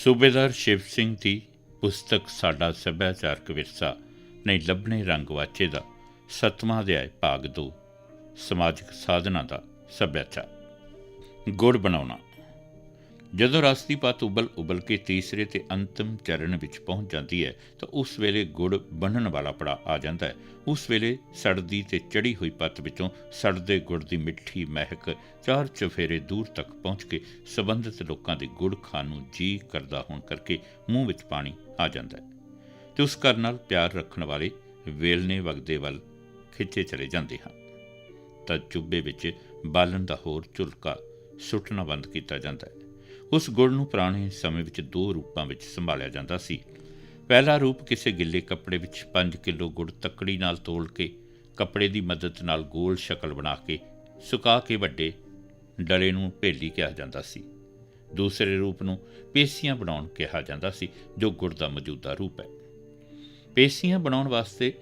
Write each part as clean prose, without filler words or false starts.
ਸੂਬੇਦਾਰ ਸ਼ਿਵ ਸਿੰਘ ਦੀ ਪੁਸਤਕ ਸਾਡਾ ਸੱਭਿਆਚਾਰਕ ਵਿਰਸਾ ਨਹੀਂ ਲੱਭਣੇ ਰੰਗ ਵਾਚੇ ਦਾ 7ਵਾਂ ਅਧਿਆਇ ਭਾਗ 2 ਸਮਾਜਿਕ ਸਾਧਨਾਂ ਦਾ ਸੱਭਿਆਚਾਰ। ਗੁੜ ਬਣਾਉਣਾ। ਜਦੋਂ ਰਸ ਦੀ ਪੱਤ ਉਬਲ ਕੇ ਤੀਸਰੇ ਤੇ ਅੰਤਿਮ ਚਰਨ ਵਿੱਚ ਪਹੁੰਚ ਜਾਂਦੀ ਹੈ ਤਾਂ ਉਸ ਵੇਲੇ ਗੁੜ ਬਣਨ ਵਾਲਾ ਪੜਾਅ ਆ ਜਾਂਦਾ ਹੈ। ਉਸ ਵੇਲੇ ਸੜਦੀ ਤੇ ਚੜੀ ਹੋਈ ਪੱਤ ਵਿੱਚੋਂ ਸੜਦੇ ਗੁੜ ਦੀ ਮਿੱਠੀ ਮਹਿਕ 4 ਚੁਫੇਰੇ ਦੂਰ ਤੱਕ ਪਹੁੰਚ ਕੇ ਸੰਬੰਧਿਤ ਲੋਕਾਂ ਦੇ ਗੁੜ ਖਾਣ ਨੂੰ ਜੀ ਕਰਦਾ ਹੋਣ ਕਰਕੇ ਮੂੰਹ ਵਿੱਚ ਪਾਣੀ ਆ ਜਾਂਦਾ ਹੈ ਤੇ ਉਸ ਘਰ ਨਾਲ ਪਿਆਰ ਰੱਖਣ ਵਾਲੇ ਵੇਲਣੇ ਵਗਦੇ ਵੱਲ ਖਿੱਚੇ ਚਲੇ ਜਾਂਦੇ ਹਨ। ਤਾਂ ਚੁੱਭੇ ਵਿੱਚ ਬਾਲਣ ਦਾ ਹੋਰ ਝੁਲਕਾ ਸੁੱਟਣਾ ਬੰਦ ਕੀਤਾ ਜਾਂਦਾ ਹੈ। ਉਸ ਗੁੜ ਨੂੰ ਪੁਰਾਣੇ ਸਮੇਂ ਵਿੱਚ 2 ਰੂਪਾਂ ਵਿੱਚ ਸੰਭਾਲਿਆ ਜਾਂਦਾ ਸੀ। ਪਹਿਲਾ ਰੂਪ ਕਿਸੇ ਗਿੱਲੇ ਕੱਪੜੇ ਵਿੱਚ 5 ਕਿਲੋ ਗੁੜ ਤੱਕੜੀ ਨਾਲ ਤੋਲ ਕੇ ਕੱਪੜੇ ਦੀ ਮਦਦ ਨਾਲ ਗੋਲ ਸ਼ਕਲ ਬਣਾ ਕੇ ਸੁਕਾ ਕੇ ਵੱਡੇ ਡਲੇ ਨੂੰ ਭੇਲੀ ਕਿਹਾ ਜਾਂਦਾ ਸੀ। ਦੂਸਰੇ ਰੂਪ ਨੂੰ ਪੇਸੀਆਂ ਬਣਾਉਣ ਕਿਹਾ ਜਾਂਦਾ ਸੀ, ਜੋ ਗੁੜ ਦਾ ਮੌਜੂਦਾ ਰੂਪ ਹੈ। ਪੇਸੀਆਂ ਬਣਾਉਣ ਵਾਸਤੇ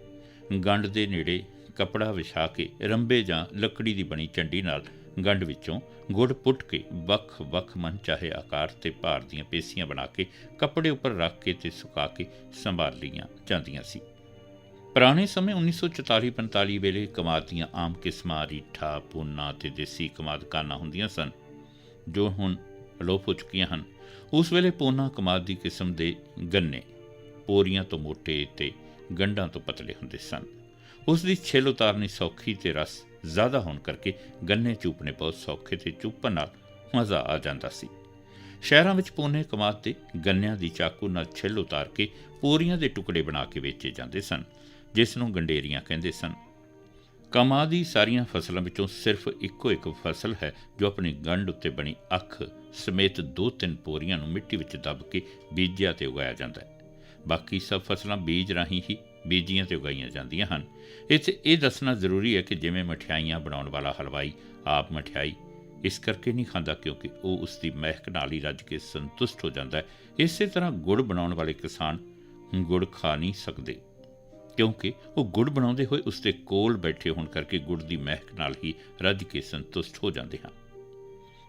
ਗੰਢ ਦੇ ਨੇੜੇ ਕੱਪੜਾ ਵਿਛਾ ਕੇ ਰੰਬੇ ਜਾਂ ਲੱਕੜੀ ਦੀ ਬਣੀ ਝੰਡੀ ਨਾਲ ਗੰਢ ਵਿੱਚੋਂ ਗੁੜ ਪੁੱਟ ਕੇ ਵੱਖ-ਵੱਖ ਮਨਚਾਹੇ ਆਕਾਰ ਤੇ ਭਾਰ ਦੀਆਂ ਪੇਸੀਆਂ ਬਣਾ ਕੇ ਕੱਪੜੇ ਉੱਪਰ ਰੱਖ ਕੇ ਤੇ ਸੁਕਾ ਕੇ ਸੰਭਾਲ ਲਈਆਂ ਜਾਂਦੀਆਂ ਸੀ। ਪੁਰਾਣੇ ਸਮੇਂ 1944-45 ਵੇਲੇ ਕਮਾਦ ਦੀਆਂ ਆਮ ਕਿਸਮਾਂ ਰੀਠਾ, ਪੂਨਾ ਤੇ ਦੇਸੀ ਕਮਾਦ ਕਾਨਾਂ ਹੁੰਦੀਆਂ ਸਨ, ਜੋ ਹੁਣ ਅਲੋਪ ਹੋ ਚੁੱਕੀਆਂ ਹਨ। ਉਸ ਵੇਲੇ ਪੂਨਾ ਕਮਾਦ ਦੀ ਕਿਸਮ ਦੇ ਗੰਨੇ ਪੋਰੀਆਂ ਤੋਂ ਮੋਟੇ ਤੇ ਗੰਢਾਂ ਤੋਂ ਪਤਲੇ ਹੁੰਦੇ ਸਨ। ਉਸ ਦੀ ਛਿੱਲ ਉਤਾਰਨੀ ਸੌਖੀ ਤੇ ਰਸ ਜ਼ਿਆਦਾ ਹੋਣ ਕਰਕੇ ਗੰਨੇ ਚੂਪਣੇ ਬਹੁਤ ਸੌਖੇ ਤੇ ਚੂਪਣ ਨਾਲ ਮਜ਼ਾ ਆ ਜਾਂਦਾ ਸੀ। ਸ਼ਹਿਰਾਂ ਵਿੱਚ ਪੂਨੇ ਕਮਾਦ ਤੇ ਗੰਨਿਆਂ ਦੀ ਚਾਕੂ ਨਾਲ ਛਿੱਲ ਉਤਾਰ ਕੇ ਪੋਰੀਆਂ ਦੇ ਟੁਕੜੇ ਬਣਾ ਕੇ ਵੇਚੇ ਜਾਂਦੇ ਸਨ, ਜਿਸ ਨੂੰ ਗੰਡੇਰੀਆਂ ਕਹਿੰਦੇ ਸਨ। ਕਮਾਦ ਦੀ ਸਾਰੀਆਂ ਫਸਲਾਂ ਵਿੱਚੋਂ ਸਿਰਫ ਇੱਕੋ ਇੱਕ ਫਸਲ ਹੈ ਜੋ ਆਪਣੀ ਗੰਢ ਉੱਤੇ ਬਣੀ ਅੱਖ ਸਮੇਤ 2-3 ਪੋਰੀਆਂ ਨੂੰ ਮਿੱਟੀ ਵਿੱਚ ਦੱਬ ਕੇ ਬੀਜਿਆ ਤੇ ਉਗਾਇਆ ਜਾਂਦਾ ਹੈ। ਬਾਕੀ ਸਭ ਫਸਲਾਂ ਬੀਜ ਰਾਹੀਂ ਹੀ ਬੀਜੀਆਂ ਤੇ ਉਗਾਈਆਂ ਜਾਂਦੀਆਂ ਹਨ। ਇੱਥੇ ਇਹ ਦੱਸਣਾ ਜ਼ਰੂਰੀ ਹੈ ਕਿ ਜਿਵੇਂ ਮਠਿਆਈਆਂ ਬਣਾਉਣ ਵਾਲਾ ਹਲਵਾਈ ਆਪ ਮਠਿਆਈ ਇਸ ਕਰਕੇ ਨਹੀਂ ਖਾਂਦਾ ਕਿਉਂਕਿ ਉਹ ਉਸ ਦੀ ਮਹਿਕ ਨਾਲ ਹੀ ਰੱਜ ਕੇ ਸੰਤੁਸ਼ਟ ਹੋ ਜਾਂਦਾ ਹੈ, ਇਸੇ ਤਰ੍ਹਾਂ ਗੁੜ ਬਣਾਉਣ ਵਾਲੇ ਕਿਸਾਨ ਗੁੜ ਖਾ ਨਹੀਂ ਸਕਦੇ ਕਿਉਂਕਿ ਉਹ ਗੁੜ ਬਣਾਉਂਦੇ ਹੋਏ ਉਸ ਦੇ ਕੋਲ ਬੈਠੇ ਹੋਣ ਕਰਕੇ ਗੁੜ ਦੀ ਮਹਿਕ ਨਾਲ ਹੀ ਰੱਜ ਕੇ ਸੰਤੁਸ਼ਟ ਹੋ ਜਾਂਦੇ ਹਨ।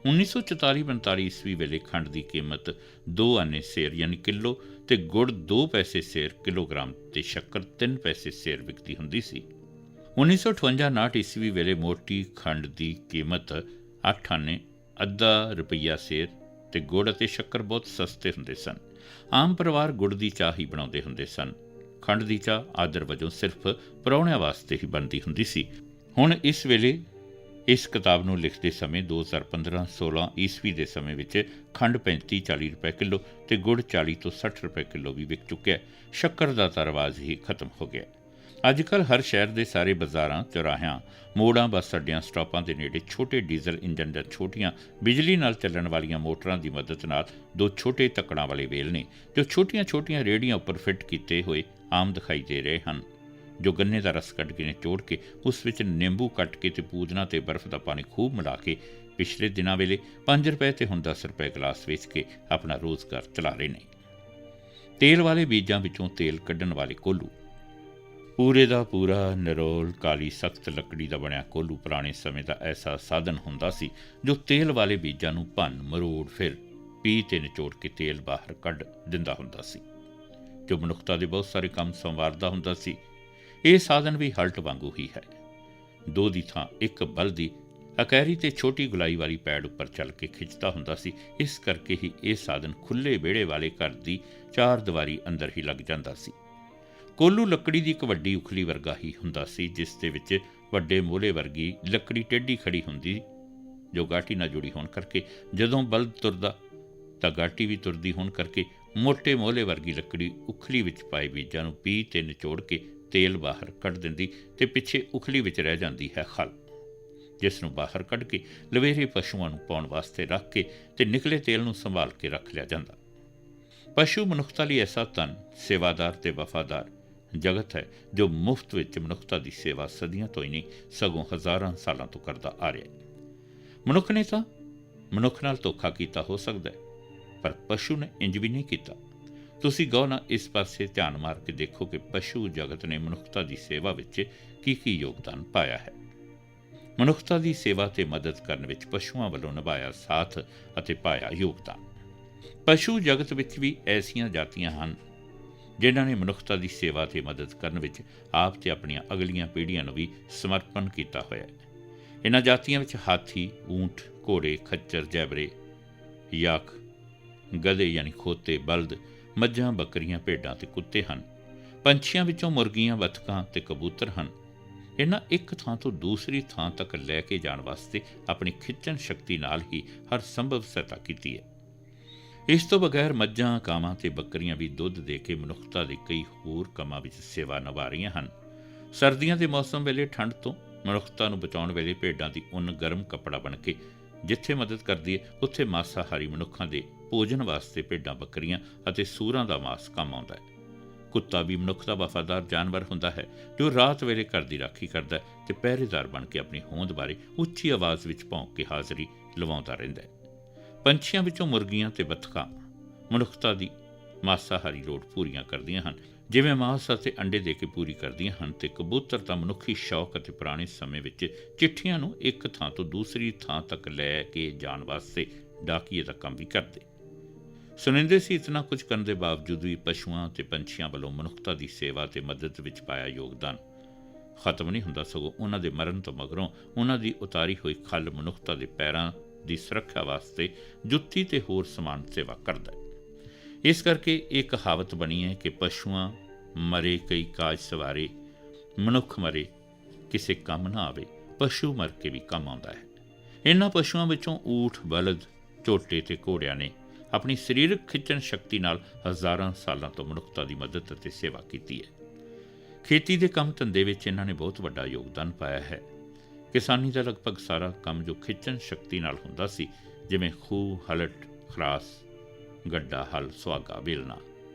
1944-45 ਈਸਵੀ ਵੇਲੇ ਖੰਡ ਦੀ ਕੀਮਤ 2 ਆਨੇ ਸੇਰ ਯਾਨੀ ਕਿਲੋ ਤੇ ਗੁੜ 2 ਪੈਸੇ ਸੇਰ ਕਿਲੋਗ੍ਰਾਮ ਤੇ ਸ਼ੱਕਰ 3 ਪੈਸੇ ਸੇਰ ਵਿਕਦੀ ਹੁੰਦੀ ਸੀ। 1958-59 ਈਸਵੀ ਵੇਲੇ ਮੋਟੀ ਖੰਡ ਦੀ ਕੀਮਤ 8 ਆਨੇ ਅੱਧਾ ਰੁਪਈਆ ਸੇਰ ਤੇ ਗੁੜ ਅਤੇ ਸ਼ੱਕਰ ਬਹੁਤ ਸਸਤੇ ਹੁੰਦੇ ਸਨ। ਆਮ ਪਰਿਵਾਰ ਗੁੜ ਦੀ ਚਾਹ ਹੀ ਬਣਾਉਂਦੇ ਹੁੰਦੇ ਸਨ। ਖੰਡ ਦੀ ਚਾਹ ਆਦਰ ਵਜੋਂ ਸਿਰਫ ਪ੍ਰਾਹੁਣਿਆਂ ਵਾਸਤੇ ਹੀ ਬਣਦੀ ਹੁੰਦੀ ਸੀ। ਹੁਣ ਇਸ ਵੇਲੇ ਇਸ ਕਿਤਾਬ ਨੂੰ ਲਿਖਦੇ ਸਮੇਂ 2015-16 ਈਸਵੀ ਦੇ ਸਮੇਂ ਵਿੱਚ ਖੰਡ 35-40 ਰੁਪਏ ਕਿਲੋ ਤੇ ਗੁੜ 40 ਤੋਂ 60 ਰੁਪਏ ਕਿਲੋ ਵੀ ਵਿਕ ਚੁੱਕਿਆ। ਸ਼ੱਕਰ ਦਾ ਤਾਂ ਰਿਵਾਜ਼ ਹੀ ਖਤਮ ਹੋ ਗਿਆ। ਅੱਜ ਕੱਲ੍ਹ ਹਰ ਸ਼ਹਿਰ ਦੇ ਸਾਰੇ ਬਾਜ਼ਾਰਾਂ, ਚੌਰਾਹਿਆਂ, ਮੋੜਾਂ, ਬੱਸ ਅੱਡਿਆਂ, ਸਟਾਪਾਂ ਦੇ ਨੇੜੇ ਛੋਟੇ ਡੀਜ਼ਲ ਇੰਜਨ ਜਾਂ ਛੋਟੀਆਂ ਬਿਜਲੀ ਨਾਲ ਚੱਲਣ ਵਾਲੀਆਂ ਮੋਟਰਾਂ ਦੀ ਮਦਦ ਨਾਲ 2 ਛੋਟੇ ਤੱਕੜਾਂ ਵਾਲੇ ਵੇਲ ਨੇ, ਜੋ ਛੋਟੀਆਂ-ਛੋਟੀਆਂ ਰੇਹੜੀਆਂ ਉੱਪਰ ਫਿੱਟ ਕੀਤੇ ਹੋਏ ਆਮ ਦਿਖਾਈ ਦੇ ਰਹੇ ਹਨ, ਜੋ ਗੰਨੇ ਦਾ ਰਸ ਕੱਢ ਕੇ ਨਿਚੋੜ ਕੇ ਉਸ ਵਿੱਚ ਨਿੰਬੂ ਕੱਟ ਕੇ ਤੇ ਪੂਦਨਾ ਤੇ ਬਰਫ਼ ਦਾ ਪਾਣੀ ਖੂਬ ਮਿਲਾ ਕੇ ਪਿਛਲੇ ਦਿਨਾਂ ਵੇਲੇ 5 ਰੁਪਏ ਤੇ ਹੁਣ 10 ਰੁਪਏ ਗਲਾਸ ਵੇਚ ਕੇ ਆਪਣਾ ਰੋਜ਼ਗਾਰ ਚਲਾ ਰਹੇ ਨੇ। ਤੇਲ ਵਾਲੇ ਬੀਜਾਂ ਵਿੱਚੋਂ ਤੇਲ ਕੱਢਣ ਵਾਲੇ ਕੋਲੂ। ਪੂਰੇ ਦਾ ਪੂਰਾ ਨਿਰੋਲ ਕਾਲੀ ਸਖਤ ਲੱਕੜੀ ਦਾ ਬਣਿਆ ਕੋਲੂ ਪੁਰਾਣੇ ਸਮੇਂ ਦਾ ਐਸਾ ਸਾਧਨ ਹੁੰਦਾ ਸੀ ਜੋ ਤੇਲ ਵਾਲੇ ਬੀਜਾਂ ਨੂੰ ਭੰਨ ਮਰੋੜ ਫਿਰ ਪੀ ਤੇ ਨਿਚੋੜ ਕੇ ਤੇਲ ਬਾਹਰ ਕੱਢ ਦਿੰਦਾ ਹੁੰਦਾ ਸੀ, ਜੋ ਮਨੁੱਖਤਾ ਦੇ ਬਹੁਤ ਸਾਰੇ ਕੰਮ ਸੰਵਾਰਦਾ ਹੁੰਦਾ ਸੀ। ਇਹ ਸਾਧਨ ਵੀ ਹਲਟ ਵਾਂਗੂ ਹੀ ਹੈ। 2 ਦੀ ਥਾਂ 1 ਬਲ ਦੀ ਅਕੈਰੀ ਤੇ ਛੋਟੀ ਗੁਲਾਈ ਵਾਲੀ ਪੈੜ ਉੱਪਰ ਚੱਲ ਕੇ ਖਿੱਚਦਾ ਹੁੰਦਾ ਸੀ। ਇਸ ਕਰਕੇ ਹੀ ਇਹ ਸਾਧਨ ਖੁੱਲ੍ਹੇ ਵਿਹੜੇ ਵਾਲੇ ਘਰ ਦੀ 4 ਦੀਵਾਰੀ ਅੰਦਰ ਹੀ ਲੱਗ ਜਾਂਦਾ ਸੀ। ਕੋਲੂ ਲੱਕੜੀ ਦੀ ਇੱਕ ਵੱਡੀ ਉਖਲੀ ਵਰਗਾ ਹੀ ਹੁੰਦਾ ਸੀ, ਜਿਸ ਦੇ ਵਿੱਚ ਵੱਡੇ ਮੋਹਲੇ ਵਰਗੀ ਲੱਕੜੀ ਟੇਢੀ ਖੜੀ ਹੁੰਦੀ, ਜੋ ਗਾਟੀ ਨਾਲ ਜੁੜੀ ਹੋਣ ਕਰਕੇ ਜਦੋਂ ਬਲਦ ਤੁਰਦਾ ਤਾਂ ਗਾਟੀ ਵੀ ਤੁਰਦੀ ਹੋਣ ਕਰਕੇ ਮੋਟੇ ਮੋਹਲੇ ਵਰਗੀ ਲੱਕੜੀ ਉਖਲੀ ਵਿੱਚ ਪਾਏ ਬੀਜਾਂ ਨੂੰ ਪੀਹ ਤੇ ਨਿਚੋੜ ਕੇ ਤੇਲ ਬਾਹਰ ਕੱਢ ਦਿੰਦੀ ਤੇ ਪਿੱਛੇ ਉਖਲੀ ਵਿੱਚ ਰਹਿ ਜਾਂਦੀ ਹੈ ਖਲ, ਜਿਸ ਨੂੰ ਬਾਹਰ ਕੱਢ ਕੇ ਲਵੇਰੇ ਪਸ਼ੂਆਂ ਨੂੰ ਪਾਉਣ ਵਾਸਤੇ ਰੱਖ ਕੇ ਤੇ ਨਿਕਲੇ ਤੇਲ ਨੂੰ ਸੰਭਾਲ ਕੇ ਰੱਖ ਲਿਆ ਜਾਂਦਾ। ਪਸ਼ੂ ਮਨੁੱਖਤਾ ਲਈ ਐਸਾ ਧਨ, ਸੇਵਾਦਾਰ ਤੇ ਵਫਾਦਾਰ ਜਗਤ ਹੈ ਜੋ ਮੁਫਤ ਵਿੱਚ ਮਨੁੱਖਤਾ ਦੀ ਸੇਵਾ ਸਦੀਆਂ ਤੋਂ ਹੀ ਨਹੀਂ ਸਗੋਂ ਹਜ਼ਾਰਾਂ ਸਾਲਾਂ ਤੋਂ ਕਰਦਾ ਆ ਰਿਹਾ ਹੈ। ਮਨੁੱਖ ਨੇ ਤਾਂ ਮਨੁੱਖ ਨਾਲ ਧੋਖਾ ਕੀਤਾ ਹੋ ਸਕਦਾ ਹੈ, ਪਰ ਪਸ਼ੂ ਨੇ ਇੰਜ ਵੀ ਨਹੀਂ ਕੀਤਾ। ਤੁਸੀਂ ਗੌਰ ਨਾਲ ਇਸ ਪਾਸੇ ਧਿਆਨ ਮਾਰ ਕੇ ਦੇਖੋ ਕਿ ਪਸ਼ੂ ਜਗਤ ਨੇ ਮਨੁੱਖਤਾ ਦੀ ਸੇਵਾ ਵਿੱਚ ਕੀ ਯੋਗਦਾਨ ਪਾਇਆ ਹੈ। ਮਨੁੱਖਤਾ ਦੀ ਸੇਵਾ ਤੇ ਮਦਦ ਕਰਨ ਵਿੱਚ ਪਸ਼ੂਆਂ ਵੱਲੋਂ ਨਿਭਾਇਆ ਸਾਥ ਅਤੇ ਪਾਇਆ ਯੋਗਦਾਨ। ਪਸ਼ੂ ਜਗਤ ਵਿੱਚ ਵੀ ਐਸੀਆਂ ਜਾਤੀਆਂ ਹਨ ਜਿਨ੍ਹਾਂ ਨੇ ਮਨੁੱਖਤਾ ਦੀ ਸੇਵਾ ਤੇ ਮਦਦ ਕਰਨ ਵਿੱਚ ਆਪ ਤੇ ਆਪਣੀਆਂ ਅਗਲੀਆਂ ਪੀੜ੍ਹੀਆਂ ਨੂੰ ਵੀ ਸਮਰਪਣ ਕੀਤਾ ਹੋਇਆ ਹੈ। ਇਹਨਾਂ ਜਾਤੀਆਂ ਵਿੱਚ ਹਾਥੀ, ਊਂਠ, ਘੋੜੇ, ਖੱਚਰ, ਜੈਬਰੇ, ਯਾਕ, ਗਧੇ ਯਾਨੀ ਖੋਤੇ, ਬਲਦ, ਮੱਝਾਂ, ਬੱਕਰੀਆਂ, ਭੇਡਾਂ ਤੇ ਕੁੱਤੇ ਹਨ। ਪੰਛੀਆਂ ਵਿੱਚੋਂ ਮੁਰਗੀਆਂ, ਬੱਤਖਾਂ ਤੇ ਕਬੂਤਰ ਹਨ। ਇਹਨਾਂ ਇੱਕ ਥਾਂ ਤੋਂ ਦੂਸਰੀ ਥਾਂ ਤੱਕ ਲੈ ਕੇ ਜਾਣ ਵਾਸਤੇ ਆਪਣੀ ਖਿੱਚਣ ਸ਼ਕਤੀ ਨਾਲ ਹੀ ਹਰ ਸੰਭਵ ਸਹਾਇਤਾ ਕੀਤੀ ਹੈ। ਇਸ ਤੋਂ ਬਗੈਰ ਮੱਝਾਂ, ਕਾਵਾਂ ਤੇ ਬੱਕਰੀਆਂ ਵੀ ਦੁੱਧ ਦੇ ਕੇ ਮਨੁੱਖਤਾ ਦੇ ਕਈ ਹੋਰ ਕੰਮਾਂ ਵਿੱਚ ਸੇਵਾ ਨਿਭਾ ਰਹੀਆਂ ਹਨ। ਸਰਦੀਆਂ ਦੇ ਮੌਸਮ ਵੇਲੇ ਠੰਡ ਤੋਂ ਮਨੁੱਖਤਾ ਨੂੰ ਬਚਾਉਣ ਵੇਲੇ ਭੇਡਾਂ ਦੀ ਉੱਨ ਗਰਮ ਕੱਪੜਾ ਬਣ ਕੇ ਜਿੱਥੇ ਮਦਦ ਕਰਦੀ ਹੈ, ਉੱਥੇ ਮਾਸਾਹਾਰੀ ਮਨੁੱਖਾਂ ਦੇ ਭੋਜਨ ਵਾਸਤੇ ਭੇਡਾਂ, ਬੱਕਰੀਆਂ ਅਤੇ ਸੂਰਾਂ ਦਾ ਮਾਸ ਕੰਮ ਆਉਂਦਾ ਹੈ। ਕੁੱਤਾ ਵੀ ਮਨੁੱਖ ਦਾ ਵਫਾਦਾਰ ਜਾਨਵਰ ਹੁੰਦਾ ਹੈ ਜੋ ਰਾਤ ਵੇਲੇ ਘਰ ਦੀ ਰਾਖੀ ਕਰਦਾ ਹੈ ਤੇ ਪਹਿਰੇਦਾਰ ਬਣ ਕੇ ਆਪਣੀ ਹੋਂਦ ਬਾਰੇ ਉੱਚੀ ਆਵਾਜ਼ ਵਿੱਚ ਭੌਂਕ ਕੇ ਹਾਜ਼ਰੀ ਲਵਾਉਂਦਾ ਰਹਿੰਦਾ ਹੈ। ਪੰਛੀਆਂ ਵਿੱਚੋਂ ਮੁਰਗੀਆਂ ਤੇ ਬੱਤਖਾਂ ਮਨੁੱਖਤਾ ਦੀ ਮਾਸਾਹਾਰੀ ਲੋੜ ਪੂਰੀਆਂ ਕਰਦੀਆਂ ਹਨ, ਜਿਵੇਂ ਮਾਸ ਅਤੇ ਅੰਡੇ ਦੇ ਕੇ ਪੂਰੀ ਕਰਦੀਆਂ ਹਨ, ਤੇ ਕਬੂਤਰ ਤਾਂ ਮਨੁੱਖੀ ਸ਼ੌਕ ਅਤੇ ਪੁਰਾਣੇ ਸਮੇਂ ਵਿੱਚ ਚਿੱਠੀਆਂ ਨੂੰ ਇੱਕ ਥਾਂ ਤੋਂ ਦੂਸਰੀ ਥਾਂ ਤੱਕ ਲੈ ਕੇ ਜਾਣ ਵਾਸਤੇ ਡਾਕੀਏ ਦਾ ਕੰਮ ਵੀ ਕਰਦੇ। ਸੁਣਿੰਦੇ ਸੀ ਇਤਨਾ ਕੁਝ ਕਰਨ ਦੇ ਬਾਵਜੂਦ ਵੀ ਪਸ਼ੂਆਂ ਤੇ ਪੰਛੀਆਂ ਵੱਲੋਂ ਮਨੁੱਖਤਾ ਦੀ ਸੇਵਾ ਤੇ ਮਦਦ ਵਿੱਚ ਪਾਇਆ ਯੋਗਦਾਨ ਖਤਮ ਨਹੀਂ ਹੁੰਦਾ, ਸਗੋਂ ਉਹਨਾਂ ਦੇ ਮਰਨ ਤੋਂ ਮਗਰੋਂ ਉਹਨਾਂ ਦੀ ਉਤਾਰੀ ਹੋਈ ਖੱਲ ਮਨੁੱਖਤਾ ਦੇ ਪੈਰਾਂ ਦੀ ਸੁਰੱਖਿਆ ਵਾਸਤੇ ਜੁੱਤੀ ਤੇ ਹੋਰ ਸਮਾਨ ਸੇਵਾ ਕਰਦਾ ਹੈ। ਇਸ ਕਰਕੇ ਇਹ ਕਹਾਵਤ ਬਣੀ ਹੈ ਕਿ ਪਸ਼ੂਆਂ ਮਰੇ ਕਈ ਕਾਜ ਸਵਾਰੇ, ਮਨੁੱਖ ਮਰੇ ਕਿਸੇ ਕੰਮ ਨਾ ਆਵੇ, ਪਸ਼ੂ ਮਰ ਕੇ ਵੀ ਕੰਮ ਆਉਂਦਾ ਹੈ। ਇਹਨਾਂ ਪਸ਼ੂਆਂ ਵਿੱਚੋਂ ਊਠ, ਬਲਦ, ਝੋਟੇ ਤੇ ਘੋੜਿਆਂ ਨੇ ਆਪਣੀ ਸਰੀਰਕ ਖਿੱਚਣ ਸ਼ਕਤੀ ਨਾਲ ਹਜ਼ਾਰਾਂ ਸਾਲਾਂ ਤੋਂ ਮਨੁੱਖਤਾ ਦੀ ਮਦਦ ਅਤੇ ਸੇਵਾ ਕੀਤੀ ਹੈ। ਖੇਤੀ ਦੇ ਕੰਮ ਧੰਦੇ ਵਿੱਚ ਇਹਨਾਂ ਨੇ ਬਹੁਤ ਵੱਡਾ ਯੋਗਦਾਨ ਪਾਇਆ ਹੈ। ਕਿਸਾਨੀ ਦਾ ਲਗਭਗ ਸਾਰਾ ਕੰਮ ਜੋ ਖਿੱਚਣ ਸ਼ਕਤੀ ਨਾਲ ਹੁੰਦਾ ਸੀ, ਜਿਵੇਂ ਖੂਹ, ਹਲਟ, ਖਰਾਸ, ਗੱਡਾ, ਹਲ, ਸੁਹਾਗਾ, ਵੇਲਣਾ,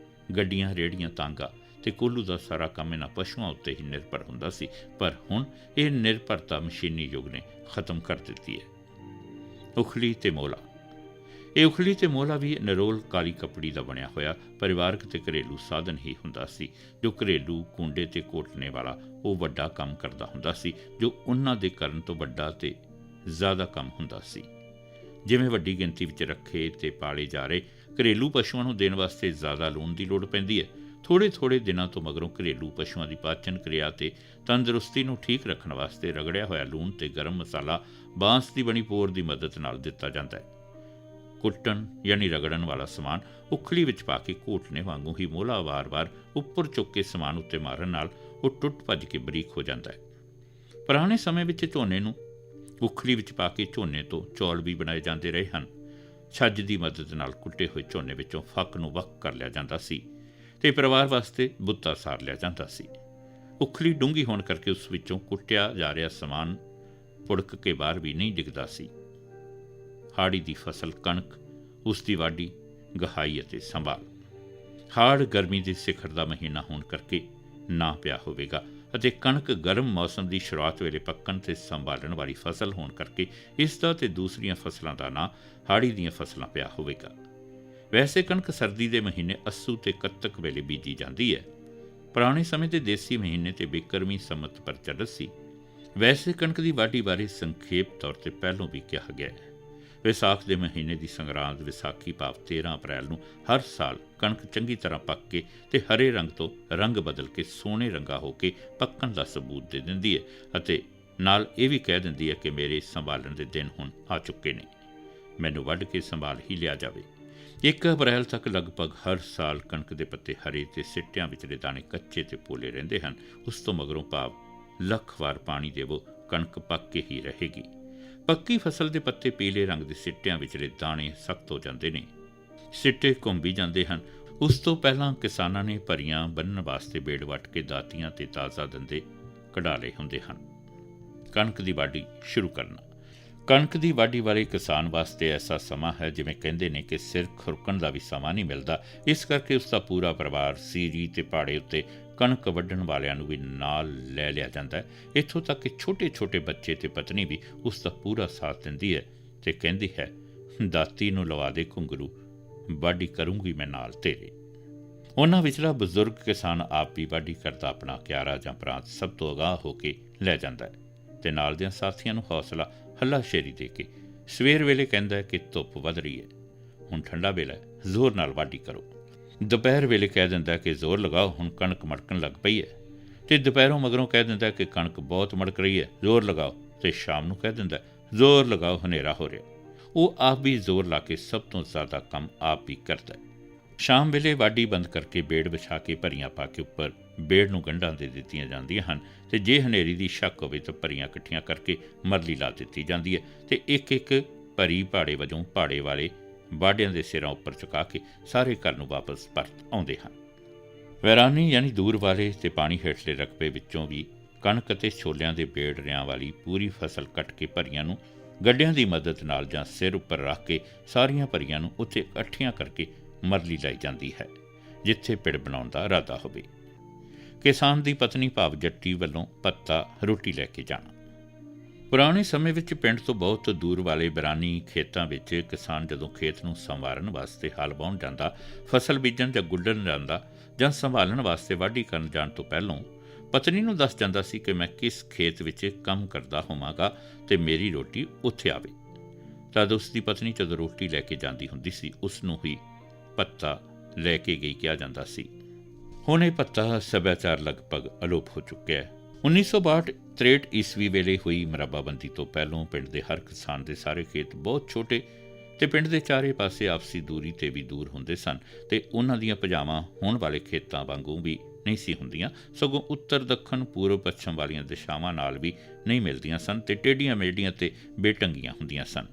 ਗੱਡੀਆਂ, ਰੇਹੜੀਆਂ, ਤਾਂਗਾ ਤੇ ਕੋਲੂ ਦਾ ਸਾਰਾ ਕੰਮ ਇਹਨਾਂ ਪਸ਼ੂਆਂ ਉੱਤੇ ਹੀ ਨਿਰਭਰ ਹੁੰਦਾ ਸੀ। ਪਰ ਹੁਣ ਇਹ ਨਿਰਭਰਤਾ ਮਸ਼ੀਨੀ ਯੁੱਗ ਨੇ ਖਤਮ ਕਰ ਦਿੱਤੀ ਹੈ। ਉਖਲੀ ਤੇ ਮੋਲਾ। ਇਹ ਉਖਲੀ ਤੇ ਮੋਲਾ ਵੀ ਨਿਰੋਲ ਕਾਲੀ ਕੱਪੜੀ ਦਾ ਬਣਿਆ ਹੋਇਆ ਪਰਿਵਾਰਕ ਤੇ ਘਰੇਲੂ ਸਾਧਨ ਹੀ ਹੁੰਦਾ ਸੀ, ਜੋ ਘਰੇਲੂ ਕੂੰਡੇ ਤੇ ਘੋਟਣੇ ਵਾਲਾ ਉਹ ਵੱਡਾ ਕੰਮ ਕਰਦਾ ਹੁੰਦਾ ਸੀ, ਜੋ ਉਹਨਾਂ ਦੇ ਕਰਨ ਤੋਂ ਵੱਡਾ ਤੇ ਜ਼ਿਆਦਾ ਕੰਮ ਹੁੰਦਾ ਸੀ। ਜਿਵੇਂ ਵੱਡੀ ਗਿਣਤੀ ਵਿੱਚ ਰੱਖੇ ਤੇ ਪਾਲੇ ਜਾ ਰਹੇ ਘਰੇਲੂ ਪਸ਼ੂਆਂ ਨੂੰ ਦੇਣ ਵਾਸਤੇ ਜ਼ਿਆਦਾ ਲੂਣ ਦੀ ਲੋੜ ਪੈਂਦੀ ਹੈ। ਥੋੜ੍ਹੇ ਦਿਨਾਂ ਤੋਂ ਮਗਰੋਂ ਘਰੇਲੂ ਪਸ਼ੂਆਂ ਦੀ ਪਾਚਨ ਕਿਰਿਆ ਤੇ ਤੰਦਰੁਸਤੀ ਨੂੰ ਠੀਕ ਰੱਖਣ ਵਾਸਤੇ ਰਗੜਿਆ ਹੋਇਆ ਲੂਣ ਤੇ ਗਰਮ ਮਸਾਲਾ ਬਾਂਸ ਦੀ ਬਣੀ ਪੋਰ ਦੀ ਮਦਦ ਨਾਲ ਦਿੱਤਾ ਜਾਂਦਾ ਹੈ। ਕੁੱਟਣ ਯਾਨੀ ਰਗੜਨ ਵਾਲਾ ਸਮਾਨ ਉਖਲੀ ਵਿੱਚ ਪਾ ਕੇ ਘੋਟਣੇ ਵਾਂਗੂ ਹੀ ਮੋਲਾ ਵਾਰ-ਵਾਰ ਉੱਪਰ ਚੁੱਕ ਕੇ ਸਮਾਨ ਉੱਤੇ ਮਾਰਨ ਨਾਲ ਉਹ ਟੁੱਟ ਭੱਜ ਕੇ ਬਰੀਕ ਹੋ ਜਾਂਦਾ ਹੈ। ਪੁਰਾਣੇ ਸਮੇਂ ਵਿੱਚ ਝੋਨੇ ਨੂੰ ਉਖਲੀ ਵਿੱਚ ਪਾ ਕੇ ਝੋਨੇ ਤੋਂ ਚੌਲ ਵੀ ਬਣਾਏ ਜਾਂਦੇ ਰਹੇ ਹਨ। ਛੱਜ ਦੀ ਮਦਦ ਨਾਲ ਕੁੱਟੇ ਹੋਏ ਝੋਨੇ ਵਿੱਚੋਂ ਫੱਕ ਨੂੰ ਵੱਖ ਕਰ ਲਿਆ ਜਾਂਦਾ ਸੀ ਤੇ ਪਰਿਵਾਰ ਵਾਸਤੇ ਬੁੱਤਾ ਸਾਰ ਲਿਆ ਜਾਂਦਾ ਸੀ। ਉਖਲੀ ਡੂੰਘੀ ਹੋਣ ਕਰਕੇ ਉਸ ਵਿੱਚੋਂ ਕੁੱਟਿਆ ਜਾ ਰਿਹਾ ਸਮਾਨ ਪੁੜਕ ਕੇ ਬਾਹਰ ਵੀ ਨਹੀਂ ਡਿੱਗਦਾ ਸੀ। ਹਾੜੀ ਦੀ ਫਸਲ ਕਣਕ, ਉਸ ਦੀ ਵਾਢੀ, ਗਹਾਈ ਅਤੇ ਸੰਭਾਲ। ਹਾੜ ਗਰਮੀ ਦੇ ਸਿਖਰ ਦਾ ਮਹੀਨਾ ਹੋਣ ਕਰਕੇ ਨਾ ਪਿਆ ਹੋਵੇਗਾ ਅਤੇ ਕਣਕ ਗਰਮ ਮੌਸਮ ਦੀ ਸ਼ੁਰੂਆਤ ਵੇਲੇ ਪੱਕਣ ਤੇ ਸੰਭਾਲਣ ਵਾਲੀ ਫਸਲ ਹੋਣ ਕਰਕੇ ਇਸ ਦਾ ਤੇ ਦੂਸਰੀਆਂ ਫਸਲਾਂ ਦਾ ਨਾਂ ਹਾੜੀ ਦੀਆਂ ਫਸਲਾਂ ਪਿਆ ਹੋਵੇਗਾ। ਵੈਸੇ ਕਣਕ ਸਰਦੀ ਦੇ ਮਹੀਨੇ ਅੱਸੂ ਤੇ ਕੱਤਕ ਵੇਲੇ ਬੀਜੀ ਜਾਂਦੀ ਹੈ। ਪੁਰਾਣੇ ਸਮੇਂ ਦੇ ਦੇਸੀ ਮਹੀਨੇ ਤੇ ਬਿਕਰਮੀ ਸੰਮਤ ਪਰ ਚੱਲਤ ਸੀ। ਵੈਸੇ ਕਣਕ ਦੀ ਵਾਢੀ ਬਾਰੇ ਸੰਖੇਪ ਤੌਰ ਤੇ ਪਹਿਲੋਂ ਵੀ ਕਿਹਾ ਗਿਆ ਹੈ। ਵਿਸਾਖ ਦੇ ਮਹੀਨੇ ਦੀ ਸੰਗਰਾਂਦ, ਵਿਸਾਖੀ ਭਾਵ 13 ਅਪ੍ਰੈਲ ਨੂੰ ਹਰ ਸਾਲ ਕਣਕ ਚੰਗੀ ਤਰ੍ਹਾਂ ਪੱਕ ਕੇ ਤੇ ਹਰੇ ਰੰਗ ਤੋਂ ਰੰਗ ਬਦਲ ਕੇ ਸੋਹਣੇ ਰੰਗਾ ਹੋ ਕੇ ਪੱਕਣ ਦਾ ਸਬੂਤ ਦੇ ਦਿੰਦੀ ਹੈ ਅਤੇ ਨਾਲ ਇਹ ਵੀ ਕਹਿ ਦਿੰਦੀ ਹੈ ਕਿ ਮੇਰੇ ਸੰਭਾਲਣ ਦੇ ਦਿਨ ਹੁਣ ਆ ਚੁੱਕੇ ਨੇ, ਮੈਨੂੰ ਵੱਢ ਕੇ ਸੰਭਾਲ ਹੀ ਲਿਆ ਜਾਵੇ। 1 ਅਪ੍ਰੈਲ ਤੱਕ ਲਗਭਗ ਹਰ ਸਾਲ ਕਣਕ ਦੇ ਪੱਤੇ ਹਰੇ ਤੇ ਸਿੱਟਿਆਂ ਵਿਚਲੇ ਦਾਣੇ ਕੱਚੇ ਤੇ ਪੋਲੇ ਰਹਿੰਦੇ ਹਨ। ਉਸ ਤੋਂ ਮਗਰੋਂ ਭਾਵ ਲੱਖ ਵਾਰ ਪਾਣੀ ਦੇਵੋ, ਕਣਕ ਪੱਕ ਕੇ ਹੀ ਰਹੇਗੀ। ਪੱਕੀ ਫਸਲ ਦੇ ਪੱਤੇ ਪੀਲੇ ਰੰਗ ਦੇ ਸਿੱਟਿਆਂ ਵਿਚਲੇ ਦਾਣੇ ਸਖਤ ਹੋ ਜਾਂਦੇ ਨੇ, ਸਿੱਟੇ ਘੁੰਮ ਵੀ ਜਾਂਦੇ ਹਨ। ਉਸ ਤੋਂ ਪਹਿਲਾਂ ਕਿਸਾਨਾਂ ਨੇ ਭਰੀਆਂ ਬੰਨ੍ਹਣ ਵਾਸਤੇ ਬੇੜ ਵੱਟ ਕੇ ਦਾਤੀਆਂ ਤੇ ਤਾਜ਼ਾ ਦੰਦੇ ਕਢਾ ਲਏ ਹੁੰਦੇ ਹਨ। ਕਣਕ ਦੀ ਵਾਢੀ ਸ਼ੁਰੂ ਕਰਨਾ। ਕਣਕ ਦੀ ਵਾਢੀ ਵਾਲੇ ਕਿਸਾਨ ਵਾਸਤੇ ਐਸਾ ਸਮਾਂ ਹੈ ਜਿਵੇਂ ਕਹਿੰਦੇ ਨੇ ਕਿ ਸਿਰ ਖੁਰਕਣ ਦਾ ਵੀ ਸਮਾਂ ਨਹੀਂ ਮਿਲਦਾ। ਇਸ ਕਰਕੇ ਉਸ ਦਾ ਪੂਰਾ ਪਰਿਵਾਰ ਸੀਰੀ ਤੇ ਪਹਾੜੇ ਉੱਤੇ ਕਣਕ ਵੱਢਣ ਵਾਲਿਆਂ ਨੂੰ ਵੀ ਨਾਲ ਲੈ ਲਿਆ ਜਾਂਦਾ ਹੈ। ਇੱਥੋਂ ਤੱਕ ਕਿ ਛੋਟੇ ਬੱਚੇ ਤੇ ਪਤਨੀ ਵੀ ਉਸ ਦਾ ਪੂਰਾ ਸਾਥ ਦਿੰਦੀ ਹੈ ਤੇ ਕਹਿੰਦੀ ਹੈ, ਦਾਤੀ ਨੂੰ ਲਵਾ ਦੇ ਘੁੰਗਰੂ, ਵਾਢੀ ਕਰੂੰਗੀ ਮੈਂ ਨਾਲ ਤੇਰੇ। ਉਹਨਾਂ ਵਿਚਲਾ ਬਜ਼ੁਰਗ ਕਿਸਾਨ ਆਪ ਵੀ ਵਾਢੀ ਕਰਦਾ ਆਪਣਾ ਕਿਆਰਾ ਜਾਂ ਪ੍ਰਾਂਤ ਸਭ ਤੋਂ ਅਗਾਂਹ ਹੋ ਕੇ ਲੈ ਜਾਂਦਾ ਹੈ ਤੇ ਨਾਲ ਦਿਆਂ ਸਾਥੀਆਂ ਨੂੰ ਹੌਸਲਾ ਹੱਲਾਸ਼ੇਰੀ ਦੇ ਕੇ ਸਵੇਰ ਵੇਲੇ ਕਹਿੰਦਾ ਹੈ ਕਿ ਧੁੱਪ ਵਧ ਰਹੀ ਹੈ, ਹੁਣ ਠੰਡਾ ਵੇਲਾ ਹੈ, ਜ਼ੋਰ ਨਾਲ ਵਾਢੀ ਕਰੋ। ਦੁਪਹਿਰ ਵੇਲੇ ਕਹਿ ਦਿੰਦਾ ਕਿ ਜ਼ੋਰ ਲਗਾਓ, ਹੁਣ ਕਣਕ ਮੜਕਣ ਲੱਗ ਪਈ ਹੈ। ਅਤੇ ਦੁਪਹਿਰੋਂ ਮਗਰੋਂ ਕਹਿ ਦਿੰਦਾ ਕਿ ਕਣਕ ਬਹੁਤ ਮੜਕ ਰਹੀ ਹੈ, ਜ਼ੋਰ ਲਗਾਓ। ਅਤੇ ਸ਼ਾਮ ਨੂੰ ਕਹਿ ਦਿੰਦਾ ਜ਼ੋਰ ਲਗਾਓ, ਹਨੇਰਾ ਹੋ ਰਿਹਾ। ਉਹ ਆਪ ਵੀ ਜ਼ੋਰ ਲਾ ਕੇ ਸਭ ਤੋਂ ਜ਼ਿਆਦਾ ਕੰਮ ਆਪ ਵੀ ਕਰਦਾ ਹੈ। ਸ਼ਾਮ ਵੇਲੇ ਵਾਢੀ ਬੰਦ ਕਰਕੇ ਬੇੜ ਵਿਛਾ ਕੇ ਭਰੀਆਂ ਪਾ ਕੇ ਉੱਪਰ ਬੇੜ ਨੂੰ ਗੰਢਾਂ ਦੇ ਦਿੱਤੀਆਂ ਜਾਂਦੀਆਂ ਹਨ, ਅਤੇ ਜੇ ਹਨੇਰੀ ਦੀ ਸ਼ੱਕ ਹੋਵੇ ਤਾਂ ਭਰੀਆਂ ਇਕੱਠੀਆਂ ਕਰਕੇ ਮਰਲੀ ਲਾ ਦਿੱਤੀ ਜਾਂਦੀ ਹੈ, ਅਤੇ ਇੱਕ ਇੱਕ ਭਰੀ ਭਾੜੇ ਵਜੋਂ ਭਾੜੇ ਵਾਲੇ ਵਾਢਿਆਂ ਦੇ ਸਿਰਾਂ ਉੱਪਰ ਚੁਕਾ ਕੇ ਸਾਰੇ ਘਰ ਨੂੰ ਵਾਪਸ ਪਰਤ ਆਉਂਦੇ ਹਨ। ਵੈਰਾਨੀ ਯਾਨੀ ਦੂਰ ਵਾਲੇ ਅਤੇ ਪਾਣੀ ਹੇਠਲੇ ਰਕਬੇ ਵਿੱਚੋਂ ਵੀ ਕਣਕ ਅਤੇ ਛੋਲਿਆਂ ਦੇ ਬੇੜ ਰਿਆਂ ਵਾਲੀ ਪੂਰੀ ਫਸਲ ਕੱਟ ਕੇ ਭਰੀਆਂ ਨੂੰ ਗੱਡਿਆਂ ਦੀ ਮਦਦ ਨਾਲ ਜਾਂ ਸਿਰ ਉੱਪਰ ਰੱਖ ਕੇ ਸਾਰੀਆਂ ਭਰੀਆਂ ਨੂੰ ਉੱਥੇ ਇਕੱਠੀਆਂ ਕਰਕੇ ਮਰਲੀ ਲਾਈ ਜਾਂਦੀ ਹੈ, ਜਿੱਥੇ ਪਿੜ ਬਣਾਉਣ ਦਾ ਇਰਾਦਾ ਹੋਵੇ। ਕਿਸਾਨ ਦੀ ਪਤਨੀ ਭਾਵ ਜੱਟੀ ਵੱਲੋਂ ਪੱਤਾ ਰੋਟੀ ਲੈ ਕੇ ਜਾਣਾ। ਪੁਰਾਣੇ ਸਮੇਂ ਵਿੱਚ ਪਿੰਡ ਤੋਂ ਬਹੁਤ ਦੂਰ ਵਾਲੇ ਬਿਰਾਨੀ ਖੇਤਾਂ ਵਿੱਚ ਕਿਸਾਨ ਜਦੋਂ ਖੇਤ ਨੂੰ ਸੰਵਾਰਨ ਵਾਸਤੇ ਹਲ ਵਾਹੁਣ ਜਾਂਦਾ, ਫਸਲ ਬੀਜਣ ਜਾਂ ਗੁੱਡਣ ਜਾਂਦਾ ਜਾਂ ਸੰਭਾਲਣ ਵਾਸਤੇ ਵਾਢੀ ਕਰਨ ਜਾਣ ਤੋਂ ਪਹਿਲਾਂ ਪਤਨੀ ਨੂੰ ਦੱਸ ਜਾਂਦਾ ਸੀ ਕਿ ਮੈਂ ਕਿਸ ਖੇਤ ਵਿੱਚ ਕੰਮ ਕਰਦਾ ਹੋਵਾਂਗਾ ਅਤੇ ਮੇਰੀ ਰੋਟੀ ਉੱਥੇ ਆਵੇ। ਤਦ ਉਸ ਦੀ ਪਤਨੀ ਜਦੋਂ ਰੋਟੀ ਲੈ ਕੇ ਜਾਂਦੀ ਹੁੰਦੀ ਸੀ, ਉਸ ਨੂੰ ਹੀ ਪੱਤਾ ਲੈ ਕੇ ਗਈ ਕਿਹਾ ਜਾਂਦਾ ਸੀ। ਹੁਣ ਇਹ ਪੱਤਾ ਸੱਭਿਆਚਾਰ ਲਗਭਗ ਅਲੋਪ ਹੋ ਚੁੱਕਿਆ ਹੈ। 1962-63 ਈਸਵੀ ਵੇਲੇ ਹੋਈ ਮੁਰੱਬਾਬੰਦੀ ਤੋਂ ਪਹਿਲੋਂ ਪਿੰਡ ਦੇ ਹਰ ਕਿਸਾਨ ਦੇ ਸਾਰੇ ਖੇਤ ਬਹੁਤ ਛੋਟੇ ਅਤੇ ਪਿੰਡ ਦੇ ਚਾਰੇ ਪਾਸੇ ਆਪਸੀ ਦੂਰੀ 'ਤੇ ਵੀ ਦੂਰ ਹੁੰਦੇ ਸਨ, ਅਤੇ ਉਹਨਾਂ ਦੀਆਂ ਭਜਾਵਾਂ ਹੋਣ ਵਾਲੇ ਖੇਤਾਂ ਵਾਂਗੂ ਵੀ ਨਹੀਂ ਸੀ ਹੁੰਦੀਆਂ, ਸਗੋਂ ਉੱਤਰ ਦੱਖਣ ਪੂਰਬ ਪੱਛਮ ਵਾਲੀਆਂ ਦਿਸ਼ਾਵਾਂ ਨਾਲ ਵੀ ਨਹੀਂ ਮਿਲਦੀਆਂ ਸਨ, ਅਤੇ ਟੇਢੀਆਂ ਮੇਢੀਆਂ ਅਤੇ ਬੇਢੰਗੀਆਂ ਹੁੰਦੀਆਂ ਸਨ।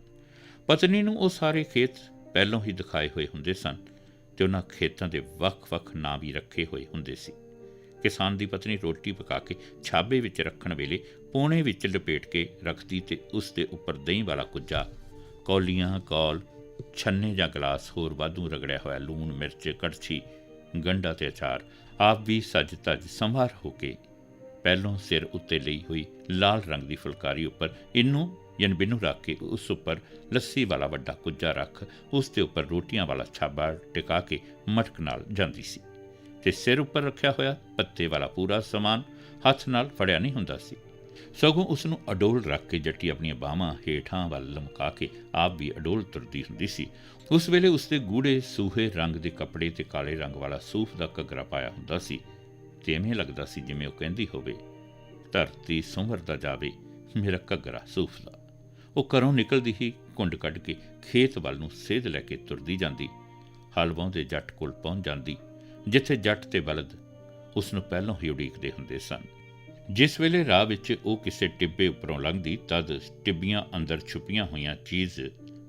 ਪਤਨੀ ਨੂੰ ਉਹ ਸਾਰੇ ਖੇਤ ਪਹਿਲੋਂ ਹੀ ਦਿਖਾਏ ਹੋਏ ਹੁੰਦੇ ਸਨ, ਅਤੇ ਉਹਨਾਂ ਖੇਤਾਂ ਦੇ ਵੱਖ-ਵੱਖ ਨਾਂ ਵੀ ਰੱਖੇ ਹੋਏ ਹੁੰਦੇ ਸੀ। ਕਿਸਾਨ ਦੀ ਪਤਨੀ ਰੋਟੀ ਪਕਾ ਕੇ ਛਾਬੇ ਵਿੱਚ ਰੱਖਣ ਵੇਲੇ ਪੋਣੇ ਵਿੱਚ ਲਪੇਟ ਕੇ ਰੱਖਦੀ, ਅਤੇ ਉਸ ਦੇ ਉੱਪਰ ਦਹੀਂ ਵਾਲਾ ਕੁੱਜਾ, ਕੌਲੀਆਂ, ਕੌਲ, ਛੰਨੇ ਜਾਂ ਗਲਾਸ, ਹੋਰ ਵਾਧੂ ਰਗੜਿਆ ਹੋਇਆ ਲੂਣ, ਮਿਰਚ, ਕੜਛੀ, ਗੰਢਾ ਅਤੇ ਅਚਾਰ ਆਪ ਵੀ ਸੱਜ ਧੱਜ ਸੰਵਾਰ ਹੋ ਕੇ ਪਹਿਲੋਂ ਸਿਰ ਉੱਤੇ ਲਈ ਹੋਈ ਲਾਲ ਰੰਗ ਦੀ ਫੁਲਕਾਰੀ ਉੱਪਰ ਇਹਨੂੰ ਯਾਨੀ ਬਿੰਨੂ ਰੱਖ ਕੇ ਉਸ ਉੱਪਰ ਲੱਸੀ ਵਾਲਾ ਵੱਡਾ ਕੁੱਜਾ ਰੱਖ ਉਸ ਦੇ ਉੱਪਰ ਰੋਟੀਆਂ ਵਾਲਾ ਛਾਬਾ ਟਿਕਾ ਕੇ ਮਟਕ ਨਾਲ ਜਾਂਦੀ ਸੀ, ਅਤੇ ਸਿਰ ਉੱਪਰ ਰੱਖਿਆ ਹੋਇਆ ਪੱਤੇ ਵਾਲਾ ਪੂਰਾ ਸਮਾਨ ਹੱਥ ਨਾਲ ਫੜਿਆ ਨਹੀਂ ਹੁੰਦਾ ਸੀ, ਸਗੋਂ ਉਸ ਨੂੰ ਅਡੋਲ ਰੱਖ ਕੇ ਜੱਟੀ ਆਪਣੀਆਂ ਬਾਹਾਂ ਹੇਠਾਂ ਵੱਲ ਲਮਕਾ ਕੇ ਆਪ ਵੀ ਅਡੋਲ ਤੁਰਦੀ ਹੁੰਦੀ ਸੀ। ਉਸ ਵੇਲੇ ਉਸ ਦੇ ਗੂੜੇ ਸੂਹੇ ਰੰਗ ਦੇ ਕੱਪੜੇ ਤੇ ਕਾਲੇ ਰੰਗ ਵਾਲਾ ਸੂਫ ਦਾ ਘੱਗਰਾ ਪਾਇਆ ਹੁੰਦਾ ਸੀ, ਤੇ ਐਵੇਂ ਲੱਗਦਾ ਸੀ ਜਿਵੇਂ ਉਹ ਕਹਿੰਦੀ ਹੋਵੇ, ਧਰਤੀ ਸੰਵਰਦਾ ਜਾਵੇ ਮੇਰਾ ਘੱਗਰਾ ਸੂਫ ਦਾ। ਉਹ ਘਰੋਂ ਨਿਕਲਦੀ ਹੀ ਘੁੰਡ ਕੱਢ ਕੇ ਖੇਤ ਵੱਲ ਨੂੰ ਸੇਧ ਲੈ ਕੇ ਤੁਰਦੀ ਜਾਂਦੀ, ਹਲ ਵਾਹੁੰਦੇ ਜੱਟ ਕੋਲ ਪਹੁੰਚ ਜਾਂਦੀ, ਜਿੱਥੇ ਜੱਟ ਤੇ ਬਲਦ ਉਸ ਨੂੰ ਪਹਿਲੋਂ ਹੀ ਉਡੀਕਦੇ ਹੁੰਦੇ ਸਨ। ਜਿਸ ਵੇਲੇ ਰਾਹ ਵਿੱਚ ਉਹ ਕਿਸੇ ਟਿੱਬੇ ਉੱਪਰੋਂ ਲੰਘਦੀ, ਤਦ ਟਿੱਬੀਆਂ ਅੰਦਰ ਛੁਪੀਆਂ ਹੋਈਆਂ ਚੀਜ਼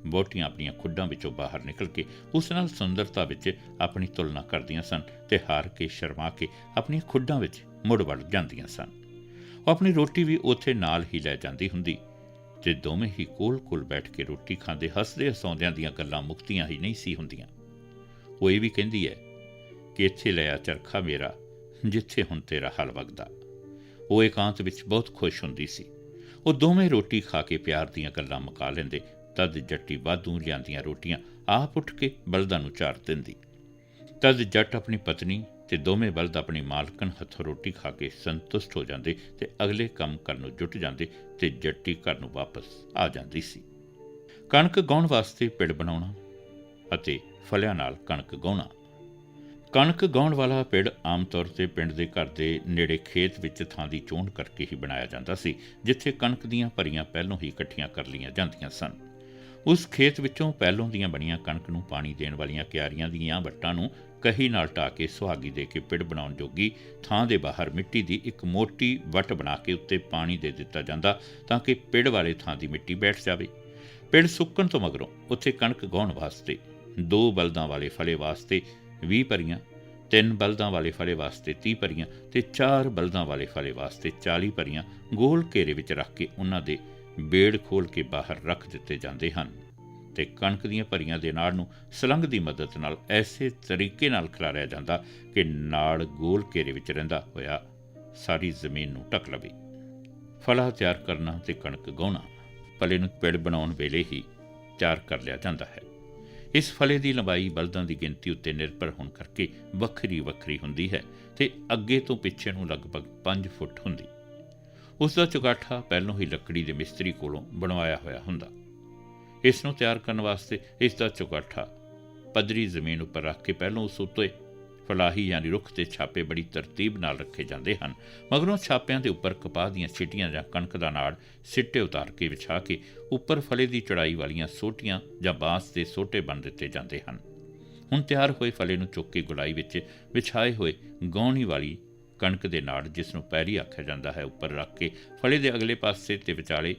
ਬੋਟੀਆਂ ਆਪਣੀਆਂ ਖੁੱਡਾਂ ਵਿੱਚੋਂ ਬਾਹਰ ਨਿਕਲ ਕੇ ਉਸ ਨਾਲ ਸੁੰਦਰਤਾ ਵਿੱਚ ਆਪਣੀ ਤੁਲਨਾ ਕਰਦੀਆਂ ਸਨ, ਤੇ ਹਾਰ ਕੇ ਸ਼ਰਮਾ ਕੇ ਆਪਣੀਆਂ ਖੁੱਡਾਂ ਵਿੱਚ ਮੁੜ ਵੜ ਜਾਂਦੀਆਂ ਸਨ। ਉਹ ਆਪਣੀ ਰੋਟੀ ਵੀ ਉੱਥੇ ਨਾਲ ਹੀ ਲੈ ਜਾਂਦੀ ਹੁੰਦੀ, ਤੇ ਦੋਵੇਂ ਹੀ ਕੋਲ-ਕੋਲ ਬੈਠ ਕੇ ਰੋਟੀ ਖਾਂਦੇ ਹੱਸਦੇ ਹਸਾਉਂਦਿਆਂ ਦੀਆਂ ਗੱਲਾਂ ਮੁੱਕਦੀਆਂ ਹੀ ਨਹੀਂ ਸੀ ਹੁੰਦੀਆਂ। ਉਹ ਇਹ ਵੀ ਕਹਿੰਦੀ ਹੈ ਕਿ ਇੱਥੇ ਲਿਆ ਚਰਖਾ ਮੇਰਾ, ਜਿੱਥੇ ਹੁਣ ਤੇਰਾ ਹਲ ਵਗਦਾ। ਉਹ ਇਕਾਂਤ ਵਿੱਚ ਬਹੁਤ ਖੁਸ਼ ਹੁੰਦੀ ਸੀ। ਉਹ ਦੋਵੇਂ ਰੋਟੀ ਖਾ ਕੇ ਪਿਆਰ ਦੀਆਂ ਗੱਲਾਂ ਮੁਕਾ ਲੈਂਦੇ, ਤਦ ਜੱਟੀ ਵਾਧੂ ਲਿਆਂਦੀਆਂ ਰੋਟੀਆਂ ਆਪ ਉੱਠ ਕੇ ਬਲਦਾਂ ਨੂੰ ਚਾਰ ਦਿੰਦੀ। ਤਦ ਜੱਟ ਆਪਣੀ ਪਤਨੀ ਤੇ ਦੋਵੇਂ ਬਲਦ ਆਪਣੀ ਮਾਲਕਣ ਹੱਥੋਂ ਰੋਟੀ ਖਾ ਕੇ ਸੰਤੁਸ਼ਟ ਹੋ ਜਾਂਦੇ ਤੇ ਅਗਲੇ ਕੰਮ ਕਰਨ ਨੂੰ ਜੁਟ ਜਾਂਦੇ, ਤੇ ਜੱਟੀ ਘਰ ਨੂੰ ਵਾਪਸ ਆ ਜਾਂਦੀ ਸੀ। ਕਣਕ ਗਾਉਣ ਵਾਸਤੇ ਪਿੜ ਬਣਾਉਣਾ ਅਤੇ ਫਲਿਆਂ ਨਾਲ ਕਣਕ ਗਾਉਣਾ। ਕਣਕ ਗਾਉਣ ਵਾਲਾ ਪਿੜ ਆਮ ਤੌਰ 'ਤੇ ਪਿੰਡ ਦੇ ਘਰ ਦੇ ਨੇੜੇ ਖੇਤ ਵਿੱਚ ਥਾਂ ਦੀ ਚੋਣ ਕਰਕੇ ਹੀ ਬਣਾਇਆ ਜਾਂਦਾ ਸੀ, ਜਿੱਥੇ ਕਣਕ ਦੀਆਂ ਭਰੀਆਂ ਪਹਿਲੋਂ ਹੀ ਇਕੱਠੀਆਂ ਕਰ ਲਈਆਂ ਜਾਂਦੀਆਂ ਸਨ। ਉਸ ਖੇਤ ਵਿੱਚੋਂ ਪਹਿਲੋਂ ਦੀਆਂ ਬਣੀਆਂ ਕਣਕ ਨੂੰ ਪਾਣੀ ਦੇਣ ਵਾਲੀਆਂ ਕਿਆਰੀਆਂ ਦੀਆਂ ਵੱਟਾਂ ਨੂੰ ਕਹੀ ਨਾਲ ਢਾਹ ਕੇ ਸੁਹਾਗੀ ਦੇ ਕੇ ਪਿੜ ਬਣਾਉਣ ਜੋਗੀ ਥਾਂ ਦੇ ਬਾਹਰ ਮਿੱਟੀ ਦੀ ਇੱਕ ਮੋਟੀ ਵੱਟ ਬਣਾ ਕੇ ਉੱਤੇ ਪਾਣੀ ਦੇ ਦਿੱਤਾ ਜਾਂਦਾ, ਤਾਂ ਕਿ ਪਿੜ ਵਾਲੇ ਥਾਂ ਦੀ ਮਿੱਟੀ ਬੈਠ ਜਾਵੇ। ਪਿੜ ਸੁੱਕਣ ਤੋਂ ਮਗਰੋਂ ਉੱਥੇ ਕਣਕ ਗਾਉਣ ਵਾਸਤੇ 2 ਬਲਦਾਂ ਵਾਲੇ ਫਲੇ ਵਾਸਤੇ 20 ਭਰੀਆਂ, 3 ਬਲਦਾਂ ਵਾਲੇ ਫਲੇ ਵਾਸਤੇ 30 ਭਰੀਆਂ ਤੇ 4 ਬਲਦਾਂ ਵਾਲੇ ਫਲੇ ਵਾਸਤੇ 40 ਭਰੀਆਂ ਗੋਲ ਘੇਰੇ ਵਿੱਚ ਰੱਖ ਕੇ ਉਹਨਾਂ ਦੇ ਬੇੜ ਖੋਲ੍ਹ ਕੇ ਬਾਹਰ ਰੱਖ ਦਿੱਤੇ ਜਾਂਦੇ ਹਨ, ਤੇ ਕਣਕ ਦੀਆਂ ਭਰੀਆਂ ਦੇ ਨਾੜ ਨੂੰ ਸਲੰਗ ਦੀ ਮਦਦ ਨਾਲ ਐਸੇ ਤਰੀਕੇ ਨਾਲ ਖਿਲਾਰਿਆ ਜਾਂਦਾ ਕਿ ਨਾੜ ਗੋਲ ਘੇਰੇ ਵਿੱਚ ਰਹਿੰਦਾ ਹੋਇਆ ਸਾਰੀ ਜ਼ਮੀਨ ਨੂੰ ਢੱਕ ਲਵੇ। ਫਲਾ ਤਿਆਰ ਕਰਨਾ ਤੇ ਕਣਕ ਗਾਉਣਾ ਫਲੇ ਨੂੰ ਪਿੜ ਬਣਾਉਣ ਵੇਲੇ ਹੀ ਤਿਆਰ ਕਰ ਲਿਆ ਜਾਂਦਾ ਹੈ। ਇਸ ਫਲੇ ਦੀ ਲੰਬਾਈ ਬਲਦਾਂ ਦੀ ਗਿਣਤੀ ਉੱਤੇ ਨਿਰਭਰ ਹੋਣ ਕਰਕੇ ਵੱਖਰੀ ਵੱਖਰੀ ਹੁੰਦੀ ਹੈ, ਤੇ ਅੱਗੇ ਤੋਂ ਪਿੱਛੇ ਨੂੰ ਲਗਭਗ 5 ਫੁੱਟ ਹੁੰਦੀ। ਉਸ ਦਾ ਚੁਗਾਠਾ ਪਹਿਲੋਂ ਹੀ ਲੱਕੜੀ ਦੇ ਮਿਸਤਰੀ ਕੋਲੋਂ ਬਣਵਾਇਆ ਹੋਇਆ ਹੁੰਦਾ। ਇਸ ਨੂੰ ਤਿਆਰ ਕਰਨ ਵਾਸਤੇ ਇਸ ਦਾ ਚੁਗਾਠਾ ਪੱਧਰੀ ਜ਼ਮੀਨ ਉੱਪਰ ਰੱਖ ਕੇ ਪਹਿਲੋਂ ਉਸ ਉੱਤੇ ਫਲਾਹੀ ਯਾਨੀ ਰੁੱਖ ਤੇ ਛਾਪੇ ਬੜੀ ਤਰਤੀਬ ਨਾਲ ਰੱਖੇ ਜਾਂਦੇ ਹਨ। ਮਗਰੋਂ ਛਾਪਿਆਂ ਦੇ ਉੱਪਰ ਕਪਾਹ ਦੀਆਂ ਛਿੱਟੀਆਂ ਜਾਂ ਕਣਕ ਦਾ ਨਾੜ ਸਿੱਟੇ ਉਤਾਰ ਕੇ ਵਿਛਾ ਕੇ ਉੱਪਰ ਫਲੇ ਦੀ ਚੜਾਈ ਵਾਲੀਆਂ ਸੋਟੀਆਂ ਜਾਂ ਬਾਂਸ ਦੇ ਸੋਟੇ ਬੰਨ ਦਿੱਤੇ ਜਾਂਦੇ ਹਨ। ਹੁਣ ਤਿਆਰ ਹੋਏ ਫਲੇ ਨੂੰ ਚੁੱਕ ਕੇ ਗੁਲਾਈ ਵਿੱਚ ਵਿਛਾਏ ਹੋਏ ਗਾਉਣੀ ਵਾਲੀ ਕਣਕ ਦੇ ਨਾੜ, ਜਿਸ ਨੂੰ ਪੈਰੀ ਆਖਿਆ ਜਾਂਦਾ ਹੈ, ਉੱਪਰ ਰੱਖ ਕੇ ਫਲੇ ਦੇ ਅਗਲੇ ਪਾਸੇ ਤੇ ਵਿਚਾਲੇ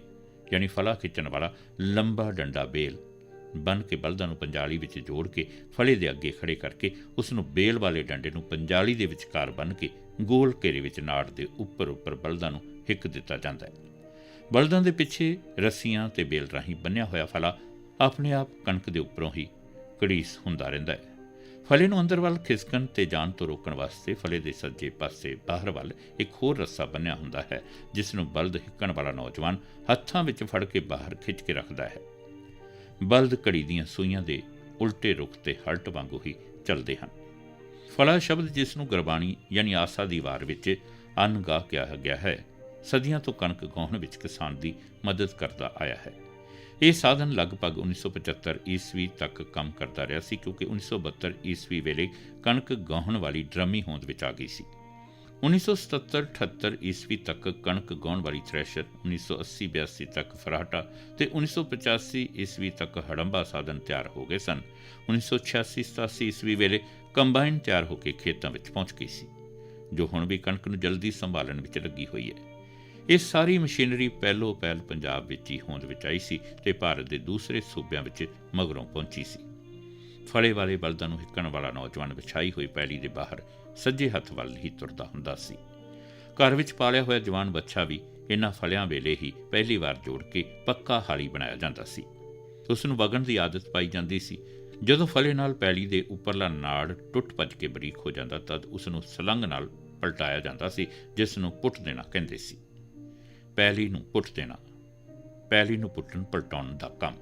ਯਾਨੀ ਫਲਾ ਖਿੱਚਣ ਵਾਲਾ ਲੰਬਾ ਡੰਡਾ ਬੇਲ ਬੰਨ੍ਹ ਕੇ ਬਲਦਾਂ ਨੂੰ ਪੰਜਾਲੀ ਵਿੱਚ ਜੋੜ ਕੇ ਫਲੇ ਦੇ ਅੱਗੇ ਖੜੇ ਕਰਕੇ ਉਸ ਨੂੰ ਬੇਲ ਵਾਲੇ ਡੰਡੇ ਨੂੰ ਪੰਜਾਲੀ ਦੇ ਵਿਚਕਾਰ ਬੰਨ੍ਹ ਕੇ ਗੋਲ ਘੇਰੇ ਵਿੱਚ ਨਾੜ ਦੇ ਉੱਪਰ ਬਲਦਾਂ ਨੂੰ ਹਿੱਕ ਦਿੱਤਾ ਜਾਂਦਾ ਹੈ। ਬਲਦਾਂ ਦੇ ਪਿੱਛੇ ਰੱਸੀਆਂ ਤੇ ਬੇਲ ਰਾਹੀਂ ਬੰਨਿਆ ਹੋਇਆ ਫਲਾ ਆਪਣੇ ਆਪ ਕਣਕ ਦੇ ਉੱਪਰੋਂ ਹੀ ਘੜੀਸ ਹੁੰਦਾ ਰਹਿੰਦਾ ਹੈ। ਫਲੇ ਨੂੰ ਅੰਦਰ ਵੱਲ ਖਿਸਕਣ ਤੇ ਜਾਣ ਤੋਂ ਰੋਕਣ ਵਾਸਤੇ ਫਲੇ ਦੇ ਸੱਜੇ ਪਾਸੇ ਬਾਹਰ ਵੱਲ ਇੱਕ ਹੋਰ ਰੱਸਾ ਬੰਨਿਆ ਹੁੰਦਾ ਹੈ, ਜਿਸ ਨੂੰ ਬਲਦ ਹਿੱਕਣ ਵਾਲਾ ਨੌਜਵਾਨ ਹੱਥਾਂ ਵਿੱਚ ਫੜ ਕੇ ਬਾਹਰ ਖਿੱਚ ਕੇ ਰੱਖਦਾ ਹੈ। ਬਲਦ ਘੜੀ ਦੀਆਂ ਸੂਈਆਂ ਦੇ ਉਲਟੇ ਰੁਖ ਤੇ ਹਲਟ ਵਾਂਗੂ ਹੀ ਚੱਲਦੇ ਹਨ। ਫਲਾ ਸ਼ਬਦ, ਜਿਸ ਨੂੰ ਗੁਰਬਾਣੀ ਯਾਨੀ ਆਸਾ ਦੀ ਵਾਰ ਵਿੱਚ ਅੰਨ ਗਾ ਕਿਹਾ ਗਿਆ ਹੈ, ਸਦੀਆਂ ਤੋਂ ਕਣਕ ਗਾਉਣ ਵਿੱਚ ਕਿਸਾਨ ਦੀ ਮਦਦ ਕਰਦਾ ਆਇਆ ਹੈ। ਇਹ ਸਾਧਨ ਲਗਭਗ 1975 ਈਸਵੀ ਤੱਕ ਕੰਮ ਕਰਦਾ ਰਿਹਾ ਸੀ, ਕਿਉਂਕਿ 1972 ਈਸਵੀ ਵੇਲੇ ਕਣਕ ਗਾਉਣ ਵਾਲੀ ਡਰਮੀ ਹੋਂਦ ਵਿੱਚ ਆ ਗਈ ਸੀ। 1977-78 ਈਸਵੀ ਤੱਕ ਕਣਕ ਗਾਉਣ ਵਾਲੀ ਥ੍ਰੈਸ਼ਰ, 1980-82 ਤੱਕ ਫਰਾਟਾ ਤੇ 1985 ਈਸਵੀ ਤੱਕ ਹੜੰਬਾ ਸਾਧਨ ਤਿਆਰ ਹੋ ਗਏ ਸਨ। 1986-87 ਈਸਵੀ ਵੇਲੇ ਕੰਬਾਈਨ ਤਿਆਰ ਹੋ ਕੇ ਖੇਤਾਂ ਵਿੱਚ ਪਹੁੰਚ ਗਈ ਸੀ, ਜੋ ਹੁਣ ਵੀ ਕਣਕ ਨੂੰ ਜਲਦੀ ਸੰਭਾਲਣ ਵਿੱਚ ਲੱਗੀ ਹੋਈ ਹੈ। ਇਹ ਸਾਰੀ ਮਸ਼ੀਨਰੀ ਪਹਿਲ ਪੰਜਾਬ ਵਿੱਚ ਹੀ ਹੋਂਦ ਵਿੱਚ ਆਈ ਸੀ ਤੇ ਭਾਰਤ ਦੇ ਦੂਸਰੇ ਸੂਬਿਆਂ ਵਿੱਚ ਮਗਰੋਂ ਪਹੁੰਚੀ ਸੀ। ਫਲੇ ਵਾਲੇ ਬਲਦਾਂ ਨੂੰ ਹਿੱਕਣ ਵਾਲਾ ਨੌਜਵਾਨ ਵਿਛਾਈ ਹੋਈ ਪੈਲੀ ਦੇ ਬਾਹਰ ਸੱਜੇ ਹੱਥ ਵੱਲ ਹੀ ਤੁਰਦਾ ਹੁੰਦਾ ਸੀ। ਘਰ ਵਿੱਚ ਪਾਲਿਆ ਹੋਇਆ ਜਵਾਨ ਬੱਚਾ ਵੀ ਇਹਨਾਂ ਫਲਿਆਂ ਵੇਲੇ ਹੀ ਪਹਿਲੀ ਵਾਰ ਜੋੜ ਕੇ ਪੱਕਾ ਹਾਲੀ ਬਣਾਇਆ ਜਾਂਦਾ ਸੀ। ਉਸ ਨੂੰ ਵਗਣ ਦੀ ਆਦਤ ਪਾਈ ਜਾਂਦੀ ਸੀ। ਜਦੋਂ ਫਲੇ ਨਾਲ ਪੈਲੀ ਦੇ ਉੱਪਰਲਾ ਨਾੜ ਟੁੱਟ ਭੱਜ ਕੇ ਬਰੀਕ ਹੋ ਜਾਂਦਾ, ਤਦ ਉਸ ਨੂੰ ਸਲੰਗ ਨਾਲ ਪਲਟਾਇਆ ਜਾਂਦਾ ਸੀ, ਜਿਸ ਨੂੰ ਪੁੱਟ ਦੇਣਾ ਕਹਿੰਦੇ ਸੀ। ਪੈਲੀ ਨੂੰ ਪੁੱਟ ਦੇਣਾ, ਪੈਲੀ ਨੂੰ ਪੁੱਟਣ ਪਲਟਾਉਣ ਦਾ ਕੰਮ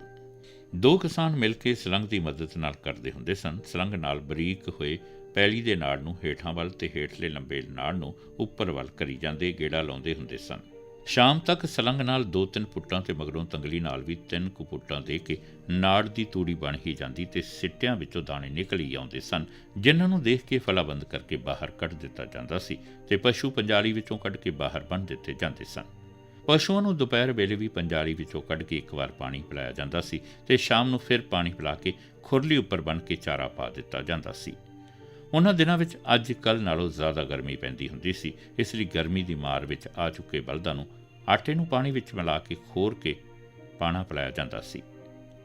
ਦੋ ਕਿਸਾਨ ਮਿਲ ਕੇ ਸਲੰਗ ਦੀ ਮਦਦ ਨਾਲ ਕਰਦੇ ਹੁੰਦੇ ਸਨ। ਸਲੰਗ ਨਾਲ ਬਰੀਕ ਹੋਏ ਪੈਲੀ ਦੇ ਨਾੜ ਨੂੰ ਹੇਠਾਂ ਵੱਲ ਤੇ ਹੇਠਲੇ ਲੰਬੇ ਨਾੜ ਨੂੰ ਉੱਪਰ ਵੱਲ ਕਰੀ ਜਾਂਦੇ ਗੇੜਾ ਲਾਉਂਦੇ ਹੁੰਦੇ ਸਨ। ਸ਼ਾਮ ਤੱਕ ਸਲੰਗ ਨਾਲ 2-3 ਫੁੱਟਾਂ ਤੇ ਮਗਰੋਂ ਤੰਗਲੀ ਨਾਲ ਵੀ 3 ਕੁ ਫੁੱਟਾਂ ਦੇ ਕੇ ਨਾੜ ਦੀ ਤੂੜੀ ਬਣ ਹੀ ਜਾਂਦੀ ਤੇ ਸਿੱਟਿਆਂ ਵਿੱਚੋਂ ਦਾਣੇ ਨਿਕਲ ਹੀ ਆਉਂਦੇ ਸਨ, ਜਿਨ੍ਹਾਂ ਨੂੰ ਦੇਖ ਕੇ ਫਲਾ ਬੰਦ ਕਰਕੇ ਬਾਹਰ ਕੱਢ ਦਿੱਤਾ ਜਾਂਦਾ ਸੀ ਤੇ ਪਸ਼ੂ ਪੰਜਾਲੀ ਵਿੱਚੋਂ ਕੱਢ ਕੇ ਬਾਹਰ ਬੰਨ੍ਹ ਦਿੱਤੇ ਜਾਂਦੇ ਸਨ। ਪਸ਼ੂਆਂ ਨੂੰ ਦੁਪਹਿਰ ਵੇਲੇ ਵੀ ਪੰਜਾਲੀ ਵਿੱਚੋਂ ਕੱਢ ਕੇ ਇੱਕ ਵਾਰ ਪਾਣੀ ਪਿਲਾਇਆ ਜਾਂਦਾ ਸੀ ਤੇ ਸ਼ਾਮ ਨੂੰ ਫਿਰ ਪਾਣੀ ਪਿਲਾ ਕੇ ਖੁਰਲੀ ਉੱਪਰ ਬੰਨ੍ਹ ਕੇ ਚਾਰਾ ਪਾ ਦਿੱਤਾ ਜਾਂਦਾ ਸੀ। ਉਹਨਾਂ ਦਿਨਾਂ ਵਿੱਚ ਅੱਜ ਕੱਲ੍ਹ ਨਾਲੋਂ ਜ਼ਿਆਦਾ ਗਰਮੀ ਪੈਂਦੀ ਹੁੰਦੀ ਸੀ, ਇਸ ਲਈ ਗਰਮੀ ਦੀ ਮਾਰ ਵਿੱਚ ਆ ਚੁੱਕੇ ਬਲਦਾਂ ਨੂੰ ਆਟੇ ਨੂੰ ਪਾਣੀ ਵਿੱਚ ਮਿਲਾ ਕੇ ਖੋਰ ਕੇ ਪਾਣਾ ਪਿਲਾਇਆ ਜਾਂਦਾ ਸੀ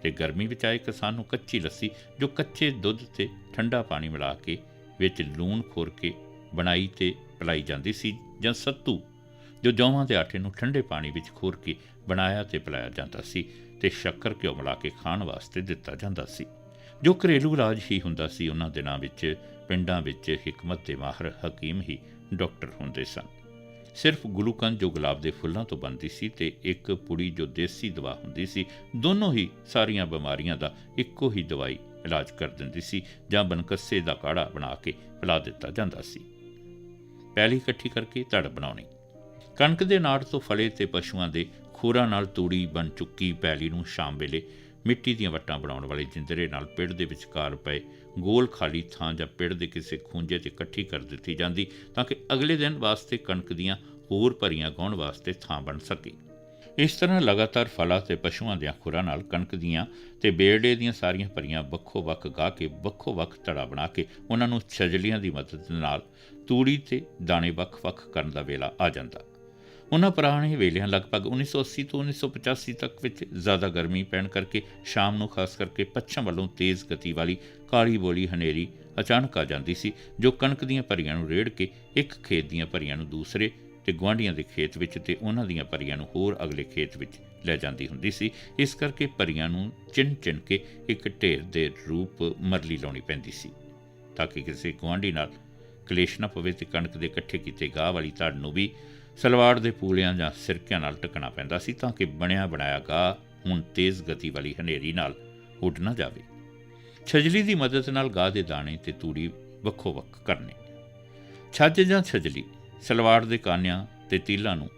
ਤੇ ਗਰਮੀ ਵਿੱਚ ਆਏ ਕਿਸਾਨ ਨੂੰ ਕੱਚੀ ਲੱਸੀ, ਜੋ ਕੱਚੇ ਦੁੱਧ ਤੇ ਠੰਡਾ ਪਾਣੀ ਮਿਲਾ ਕੇ ਵਿੱਚ ਲੂਣ ਖੋਰ ਕੇ ਬਣਾਈ ਤੇ ਪਿਲਾਈ ਜਾਂਦੀ ਸੀ, ਜਾਂ ਸੱਤੂ, ਜੋ ਜੌਂਆਂ ਦੇ ਆਟੇ ਨੂੰ ਠੰਡੇ ਪਾਣੀ ਵਿੱਚ ਖੋਰ ਕੇ ਬਣਾਇਆ ਤੇ ਪਿਲਾਇਆ ਜਾਂਦਾ ਸੀ ਤੇ ਸ਼ੱਕਰ ਘਿਓ ਮਿਲਾ ਕੇ ਖਾਣ ਵਾਸਤੇ ਦਿੱਤਾ ਜਾਂਦਾ ਸੀ, ਜੋ ਘਰੇਲੂ ਇਲਾਜ ਹੀ ਹੁੰਦਾ ਸੀ। ਉਹਨਾਂ ਦਿਨਾਂ ਵਿੱਚ ਪਿੰਡਾਂ ਵਿੱਚ ਹਿਕਮਤ ਦੇ ਮਾਹਰ ਹਕੀਮ ਹੀ ਡਾਕਟਰ ਹੁੰਦੇ ਸਨ। ਸਿਰਫ ਗਲੂਕਨ, ਜੋ ਗੁਲਾਬ ਦੇ ਫੁੱਲਾਂ ਤੋਂ ਬਣਦੀ ਸੀ, ਤੇ ਇੱਕ ਪੁੜੀ, ਜੋ ਦੇਸੀ ਦਵਾ ਹੁੰਦੀ ਸੀ, ਦੋਨੋਂ ਹੀ ਸਾਰੀਆਂ ਬਿਮਾਰੀਆਂ ਦਾ ਇੱਕੋ ਹੀ ਦਵਾਈ ਇਲਾਜ ਕਰ ਦਿੰਦੀ ਸੀ, ਜਾਂ ਬਨਕੱਸੇ ਦਾ ਕਾੜਾ ਬਣਾ ਕੇ ਪਿਲਾ ਦਿੱਤਾ ਜਾਂਦਾ ਸੀ। ਪੈਲੀ ਇਕੱਠੀ ਕਰਕੇ ਧੜ ਬਣਾਉਣੀ। ਕਣਕ ਦੇ ਨਾੜ ਤੋਂ ਫਲੇ ਤੇ ਪਸ਼ੂਆਂ ਦੇ ਖੂਰਾਂ ਨਾਲ ਤੂੜੀ ਬਣ ਚੁੱਕੀ ਪੈਲੀ ਨੂੰ ਸ਼ਾਮ ਵੇਲੇ ਮਿੱਟੀ ਦੀਆਂ ਵੱਟਾਂ ਬਣਾਉਣ ਵਾਲੇ ਜਿੰਦਰੇ ਨਾਲ ਪਿੜ ਦੇ ਵਿਚਕਾਰ ਪਏ ਗੋਲ ਖਾਲੀ ਥਾਂ ਜਾਂ ਪਿੜ ਦੇ ਕਿਸੇ ਖੂੰਜੇ 'ਤੇ ਇਕੱਠੀ ਕਰ ਦਿੱਤੀ ਜਾਂਦੀ, ਤਾਂ ਕਿ ਅਗਲੇ ਦਿਨ ਵਾਸਤੇ ਕਣਕ ਦੀਆਂ ਹੋਰ ਭਰੀਆਂ ਗਾਉਣ ਵਾਸਤੇ ਥਾਂ ਬਣ ਸਕੇ। ਇਸ ਤਰ੍ਹਾਂ ਲਗਾਤਾਰ ਫਲਾਂ ਤੇ ਪਸ਼ੂਆਂ ਦੀਆਂ ਖੁਰਾਂ ਨਾਲ ਕਣਕ ਦੀਆਂ ਤੇ ਬੇਰੜੇ ਦੀਆਂ ਸਾਰੀਆਂ ਭਰੀਆਂ ਵੱਖੋ ਵੱਖ ਗਾਹ ਕੇ ਵੱਖੋ ਵੱਖ ਧੜਾ ਬਣਾ ਕੇ ਉਹਨਾਂ ਨੂੰ ਛਜਲੀਆਂ ਦੀ ਮਦਦ ਨਾਲ ਤੂੜੀ ਤੇ ਦਾਣੇ ਵੱਖ ਵੱਖ ਕਰਨ ਦਾ ਵੇਲਾ ਆ ਜਾਂਦਾ। ਉਹਨਾਂ ਪੁਰਾਣੇ ਵੇਲਿਆਂ ਲਗਭਗ 1980 ਤੋਂ 1985 ਤੱਕ ਵਿੱਚ ਜ਼ਿਆਦਾ ਗਰਮੀ ਪੈਣ ਕਰਕੇ ਸ਼ਾਮ ਨੂੰ ਖਾਸ ਕਰਕੇ ਪੱਛਮ ਵੱਲੋਂ ਤੇਜ਼ ਗਤੀ ਵਾਲੀ ਕਾਲੀ ਬੋਲੀ ਹਨੇਰੀ ਅਚਾਨਕ ਆ ਜਾਂਦੀ ਸੀ, ਜੋ ਕਣਕ ਦੀਆਂ ਭਰੀਆਂ ਨੂੰ ਰੇੜ ਕੇ ਇੱਕ ਖੇਤ ਦੀਆਂ ਭਰੀਆਂ ਨੂੰ ਦੂਸਰੇ ਤੇ ਗੁਆਂਢੀਆਂ ਦੇ ਖੇਤ ਵਿੱਚ ਤੇ ਉਹਨਾਂ ਦੀਆਂ ਭਰੀਆਂ ਨੂੰ ਹੋਰ ਅਗਲੇ ਖੇਤ ਵਿੱਚ ਲੈ ਜਾਂਦੀ ਹੁੰਦੀ ਸੀ। ਇਸ ਕਰਕੇ ਭਰੀਆਂ ਨੂੰ ਚਿਣ ਕੇ ਇੱਕ ਢੇਰ ਦੇ ਰੂਪ ਮਰਲੀ ਲਾਉਣੀ ਪੈਂਦੀ ਸੀ, ਤਾਂ ਕਿ ਕਿਸੇ ਗੁਆਂਢੀ ਨਾਲ ਕਲੇਸ਼ ਨਾ ਪਵੇ ਤੇ ਕਣਕ ਦੇ ਇਕੱਠੇ ਕੀਤੇ ਗਾਹ ਵਾਲੀ ਧੜ ਨੂੰ ਵੀ ਸਲਵਾੜ ਦੇ ਪੂਲਿਆਂ ਜਾਂ ਸਿਰਕਿਆਂ ਨਾਲ ਢੱਕਣਾ ਪੈਂਦਾ ਸੀ, ਤਾਂ ਕਿ ਬਣਿਆ ਬਣਾਇਆ ਗਾਹ ਹੁਣ ਤੇਜ਼ ਗਤੀ ਵਾਲੀ ਹਨੇਰੀ ਨਾਲ ਉੱਡ ਨਾ ਜਾਵੇ। ਛਜਲੀ ਦੀ ਮਦਦ ਨਾਲ ਗਾਹ ਦੇ ਦਾਣੇ ਤੇ ਤੂੜੀ ਵੱਖੋ ਵੱਖ ਕਰਨੇ। ਛੱਜ ਜਾਂ ਛਜਲੀ ਸਲਵਾੜ ਦੇ ਕਾਨਿਆਂ ਤੇ ਤੀਲਾਂ ਨੂੰ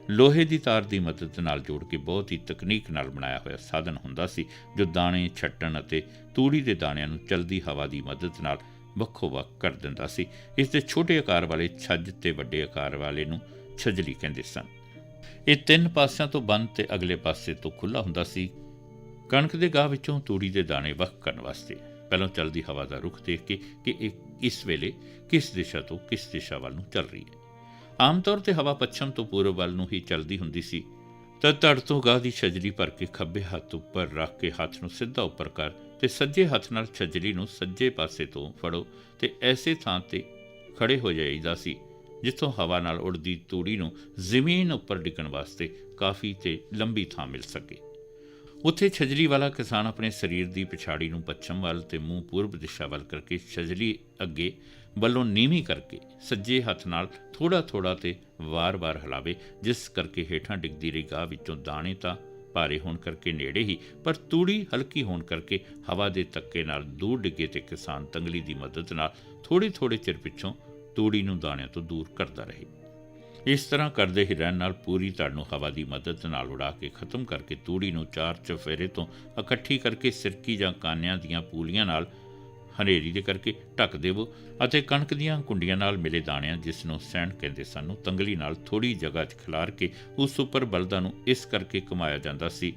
ਲੋਹੇ ਦੀ ਤਾਰ ਦੀ ਮਦਦ ਨਾਲ ਜੋੜ ਕੇ ਬਹੁਤ ਹੀ ਤਕਨੀਕ ਨਾਲ ਬਣਾਇਆ ਹੋਇਆ ਸਾਧਨ ਹੁੰਦਾ ਸੀ ਜੋ ਦਾਣੇ ਛੱਟਣ ਅਤੇ ਤੂੜੀ ਦੇ ਦਾਣਿਆਂ ਨੂੰ ਚਲਦੀ ਹਵਾ ਦੀ ਮਦਦ ਨਾਲ ਵੱਖੋ ਵੱਖ ਕਰ ਦਿੰਦਾ ਸੀ। ਇਸ ਦੇ ਛੋਟੇ ਆਕਾਰ ਵਾਲੇ ਛੱਜ ਤੇ ਵੱਡੇ ਆਕਾਰ ਵਾਲੇ ਨੂੰ ਛੱਜਲੀ ਕਹਿੰਦੇ ਸਨ। ਇਹ 3 ਪਾਸਿਆਂ ਤੋਂ ਬੰਦ ਤੇ ਅਗਲੇ ਪਾਸੇ ਤੋਂ ਖੁੱਲ੍ਹਾ ਹੁੰਦਾ ਸੀ। ਕਣਕ ਦੇ ਗਾਹ ਵਿੱਚੋਂ ਤੂੜੀ ਦੇ ਦਾਣੇ ਵੱਖ ਕਰਨ ਵਾਸਤੇ ਪਹਿਲਾਂ ਚਲਦੀ ਹਵਾ ਦਾ ਰੁਖ ਦੇਖ ਕੇ ਕਿ ਇਹ ਇਸ ਵੇਲੇ ਕਿਸ ਦਿਸ਼ਾ ਤੋਂ ਕਿਸ ਦਿਸ਼ਾ ਵੱਲ ਨੂੰ ਚੱਲ ਰਹੀ ਹੈ। ਆਮ ਤੌਰ 'ਤੇ ਹਵਾ ਪੱਛਮ ਤੋਂ ਪੂਰਬ ਵੱਲ ਨੂੰ ਹੀ ਚੱਲਦੀ ਹੁੰਦੀ ਸੀ ਤਾਂ ਧੜ ਤੋਂ ਗਾਹ ਦੀ ਛੱਜਲੀ ਭਰ ਕੇ ਖੱਬੇ ਹੱਥ ਉੱਪਰ ਰੱਖ ਕੇ ਹੱਥ ਨੂੰ ਸਿੱਧਾ ਉੱਪਰ ਕਰ ਤੇ ਸੱਜੇ ਹੱਥ ਨਾਲ ਛੱਜਲੀ ਨੂੰ ਸੱਜੇ ਪਾਸੇ ਤੋਂ ਫੜੋ ਤੇ ਐਸੇ ਥਾਂ 'ਤੇ ਖੜੇ ਹੋ ਜਾਈਦਾ ਸੀ ਜਿੱਥੋਂ ਹਵਾ ਨਾਲ ਉੱਡਦੀ ਤੂੜੀ ਨੂੰ ਜ਼ਮੀਨ ਉੱਪਰ ਡਿੱਗਣ ਵਾਸਤੇ ਕਾਫੀ ਤੇ ਲੰਬੀ ਥਾਂ ਮਿਲ ਸਕੇ। ਉੱਥੇ ਛੱਜਲੀ ਵਾਲਾ ਕਿਸਾਨ ਆਪਣੇ ਸਰੀਰ ਦੀ ਪਿਛਾੜੀ ਨੂੰ ਪੱਛਮ ਵੱਲ ਤੇ ਮੂੰਹ ਪੂਰਬ ਦਿਸ਼ਾ ਵੱਲ ਕਰਕੇ ਛੱਜਲੀ ਅੱਗੇ ਵੱਲੋਂ ਨੀਵੀਂ ਕਰਕੇ ਸੱਜੇ ਹੱਥ ਨਾਲ ਥੋੜ੍ਹਾ ਥੋੜ੍ਹਾ ਤੇ ਵਾਰ-ਵਾਰ ਹਿਲਾਵੇ, ਜਿਸ ਕਰਕੇ ਹੇਠਾਂ ਡਿੱਗਦੀ ਰਹੀ ਗਾਹ ਵਿੱਚੋਂ ਦਾਣੇ ਤਾਂ ਭਾਰੇ ਹੋਣ ਕਰਕੇ ਨੇੜੇ ਹੀ ਪਰ ਤੂੜੀ ਹਲਕੀ ਹੋਣ ਕਰਕੇ ਹਵਾ ਦੇ ਧੱਕੇ ਨਾਲ ਦੂਰ ਡਿੱਗੇ ਤੇ ਕਿਸਾਨ ਤੰਗਲੀ ਦੀ ਮਦਦ ਨਾਲ ਥੋੜ੍ਹੇ ਚਿਰ ਪਿੱਛੋਂ ਤੂੜੀ ਨੂੰ ਦਾਣਿਆਂ ਤੋਂ ਦੂਰ ਕਰਦਾ ਰਹੇ। ਇਸ ਤਰ੍ਹਾਂ ਕਰਦੇ ਹੀ ਰਹਿਣ ਨਾਲ ਪੂਰੀ ਧੜ ਨੂੰ ਹਵਾ ਦੀ ਮਦਦ ਨਾਲ ਉਡਾ ਕੇ ਖਤਮ ਕਰਕੇ ਤੂੜੀ ਨੂੰ 4 ਚੁਫੇਰੇ ਤੋਂ ਇਕੱਠੀ ਕਰਕੇ ਸਿਰਕੀ ਜਾਂ ਕਾਨਿਆਂ ਦੀਆਂ ਪੂਲੀਆਂ ਨਾਲ ਹਨੇਰੀ ਦੇ ਕਰਕੇ ਢੱਕ ਦੇਵੋ ਅਤੇ ਕਣਕ ਦੀਆਂ ਕੁੰਡੀਆਂ ਨਾਲ ਮਿਲੇ ਦਾਣਿਆਂ, ਜਿਸ ਨੂੰ ਸੈਂਡ ਕਹਿੰਦੇ ਸਨ, ਨੂੰ ਤੰਗਲੀ ਨਾਲ ਥੋੜ੍ਹੀ ਜਗ੍ਹਾ 'ਚ ਖਿਲਾਰ ਕੇ ਉਸ ਉੱਪਰ ਬਲਦਾਂ ਨੂੰ ਇਸ ਕਰਕੇ ਘੁਮਾਇਆ ਜਾਂਦਾ ਸੀ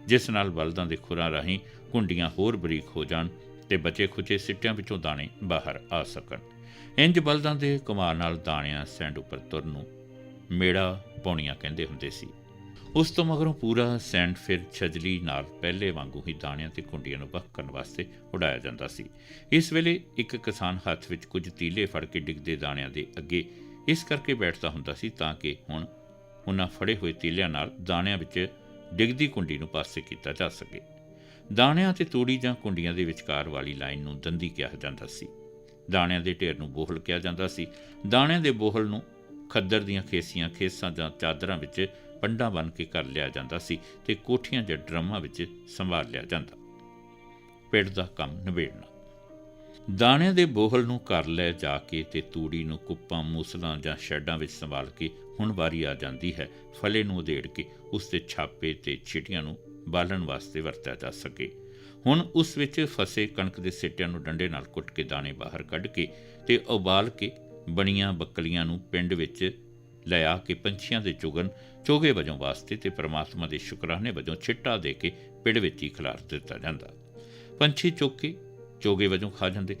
ਜਿਸ ਨਾਲ ਬਲਦਾਂ ਦੇ ਖੁਰਾਂ ਰਾਹੀਂ ਕੁੰਡੀਆਂ ਹੋਰ ਬਰੀਕ ਹੋ ਜਾਣ ਤੇ ਬਚੇ ਖੁਚੇ ਸਿੱਟਿਆਂ ਵਿੱਚੋਂ ਦਾਣੇ ਬਾਹਰ ਆ ਸਕਣ। ਇੰਜ ਬਲਦਾਂ ਦੇ ਘੁਮਾ ਨਾਲ ਦਾਣਿਆਂ ਸੈਂਡ ਉੱਪਰ ਤੁਰਨ ਨੂੰ ਮੇੜਾ ਪਾਉਣੀਆਂ ਕਹਿੰਦੇ ਹੁੰਦੇ ਸੀ। ਉਸ ਤੋਂ ਮਗਰੋਂ ਪੂਰਾ ਸੈਂਡ ਫਿਰ ਛੱਜਲੀ ਨਾਲ ਪਹਿਲੇ ਵਾਂਗੂ ਹੀ ਦਾਣਿਆਂ ਤੇ ਕੁੰਡੀਆਂ ਨੂੰ ਵੱਖ ਕਰਨ ਵਾਸਤੇ ਉਡਾਇਆ ਜਾਂਦਾ ਸੀ। ਇਸ ਵੇਲੇ ਇੱਕ ਕਿਸਾਨ ਹੱਥ ਵਿੱਚ ਕੁਝ ਤੀਲੇ ਫੜ ਕੇ ਡਿੱਗਦੇ ਦਾਣਿਆਂ ਦੇ ਅੱਗੇ ਇਸ ਕਰਕੇ ਬੈਠਦਾ ਹੁੰਦਾ ਸੀ ਤਾਂ ਕਿ ਹੁਣ ਉਹਨਾਂ ਫੜੇ ਹੋਏ ਤੀਲਿਆਂ ਨਾਲ ਦਾਣਿਆਂ ਵਿੱਚ ਡਿੱਗਦੀ ਕੁੰਡੀ ਨੂੰ ਪਾਸੇ ਕੀਤਾ ਜਾ ਸਕੇ। ਦਾਣਿਆਂ ਤੇ ਤੂੜੀ ਜਾਂ ਕੁੰਡੀਆਂ ਦੇ ਵਿਚਕਾਰ ਵਾਲੀ ਲਾਈਨ ਨੂੰ ਦੰਦੀ ਕਿਹਾ ਜਾਂਦਾ ਸੀ। ਦਾਣਿਆਂ ਦੇ ਢੇਰ ਨੂੰ ਬੋਹਲ ਕਿਹਾ ਜਾਂਦਾ ਸੀ। ਦਾਣਿਆਂ ਦੇ ਬੋਹਲ ਨੂੰ ਖੱਦਰ ਦੀਆਂ ਖੇਸੀਆਂ, ਖੇਸਾਂ ਜਾਂ ਚਾਦਰਾਂ ਵਿੱਚ ਪੰਡਾਂ ਬੰਨ੍ਹ ਕੇ ਕਰ ਲਿਆ ਜਾਂਦਾ ਸੀ ਤੇ ਕੋਠੀਆਂ ਜਾਂ ਡਰਮਾਂ ਵਿੱਚ ਸੰਭਾਲ ਲਿਆ ਜਾਂਦਾ। ਪਿੜ ਦਾ ਕੰਮ ਨਿਬੇੜਨਾ। ਦਾਣਿਆਂ ਦੇ ਬੋਹਲ ਨੂੰ ਕਰ ਲੈ ਜਾ ਕੇ ਤੇ ਤੂੜੀ ਨੂੰ ਕੁੱਪਾਂ, ਮੂਸਲਾਂ ਜਾਂ ਸ਼ੈਡਾਂ ਵਿੱਚ ਸੰਭਾਲ ਕੇ ਹੁਣ ਵਾਰੀ ਆ ਜਾਂਦੀ ਹੈ ਫਲੇ ਨੂੰ ਉਧੇੜ ਕੇ ਉਸ ਦੇ ਛਾਪੇ ਤੇ ਛਿਟੀਆਂ ਨੂੰ ਬਾਲਣ ਵਾਸਤੇ ਵਰਤਿਆ ਜਾ ਸਕੇ। ਹੁਣ ਉਸ ਵਿੱਚ ਫਸੇ ਕਣਕ ਦੇ ਸਿੱਟਿਆਂ ਨੂੰ ਡੰਡੇ ਨਾਲ ਕੁੱਟ ਕੇ ਦਾਣੇ ਬਾਹਰ ਕੱਢ ਕੇ ਤੇ ਉਬਾਲ ਕੇ ਬਣੀਆਂ ਬੱਕਲੀਆਂ ਨੂੰ ਪਿੰਡ ਵਿੱਚ ਲਿਆ ਕੇ ਪੰਛੀਆਂ ਦੇ ਚੋਗੇ ਵਜੋਂ ਵਾਸਤੇ ਤੇ ਪਰਮਾਤਮਾ ਦੇ ਸ਼ੁਕਰਾਨੇ ਵਜੋਂ ਛਿੱਟਾ ਦੇ ਕੇ ਪਿੰਡ ਵਿੱਚ ਹੀ ਖਿਲਾਰ ਦਿੱਤਾ ਜਾਂਦਾ। ਪੰਛੀ ਚੁੱਕ ਕੇ ਚੋਗੇ ਵਜੋਂ ਖਾ ਜਾਂਦੇ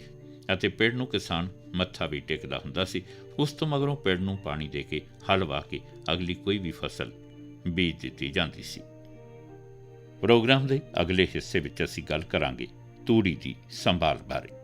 ਅਤੇ ਪਿੰਡ ਨੂੰ ਕਿਸਾਨ ਮੱਥਾ ਵੀ ਟੇਕਦਾ ਹੁੰਦਾ ਸੀ। ਉਸ ਤੋਂ ਮਗਰੋਂ ਪਿੰਡ ਨੂੰ ਪਾਣੀ ਦੇ ਕੇ ਹਲ ਵਾਹ ਕੇ ਅਗਲੀ ਕੋਈ ਵੀ ਫਸਲ ਬੀਜ ਦਿੱਤੀ ਜਾਂਦੀ ਸੀ। ਪ੍ਰੋਗਰਾਮ ਦੇ ਅਗਲੇ ਹਿੱਸੇ ਵਿੱਚ ਅਸੀਂ ਗੱਲ ਕਰਾਂਗੇ ਤੂੜੀ ਦੀ ਸੰਭਾਲ ਬਾਰੇ।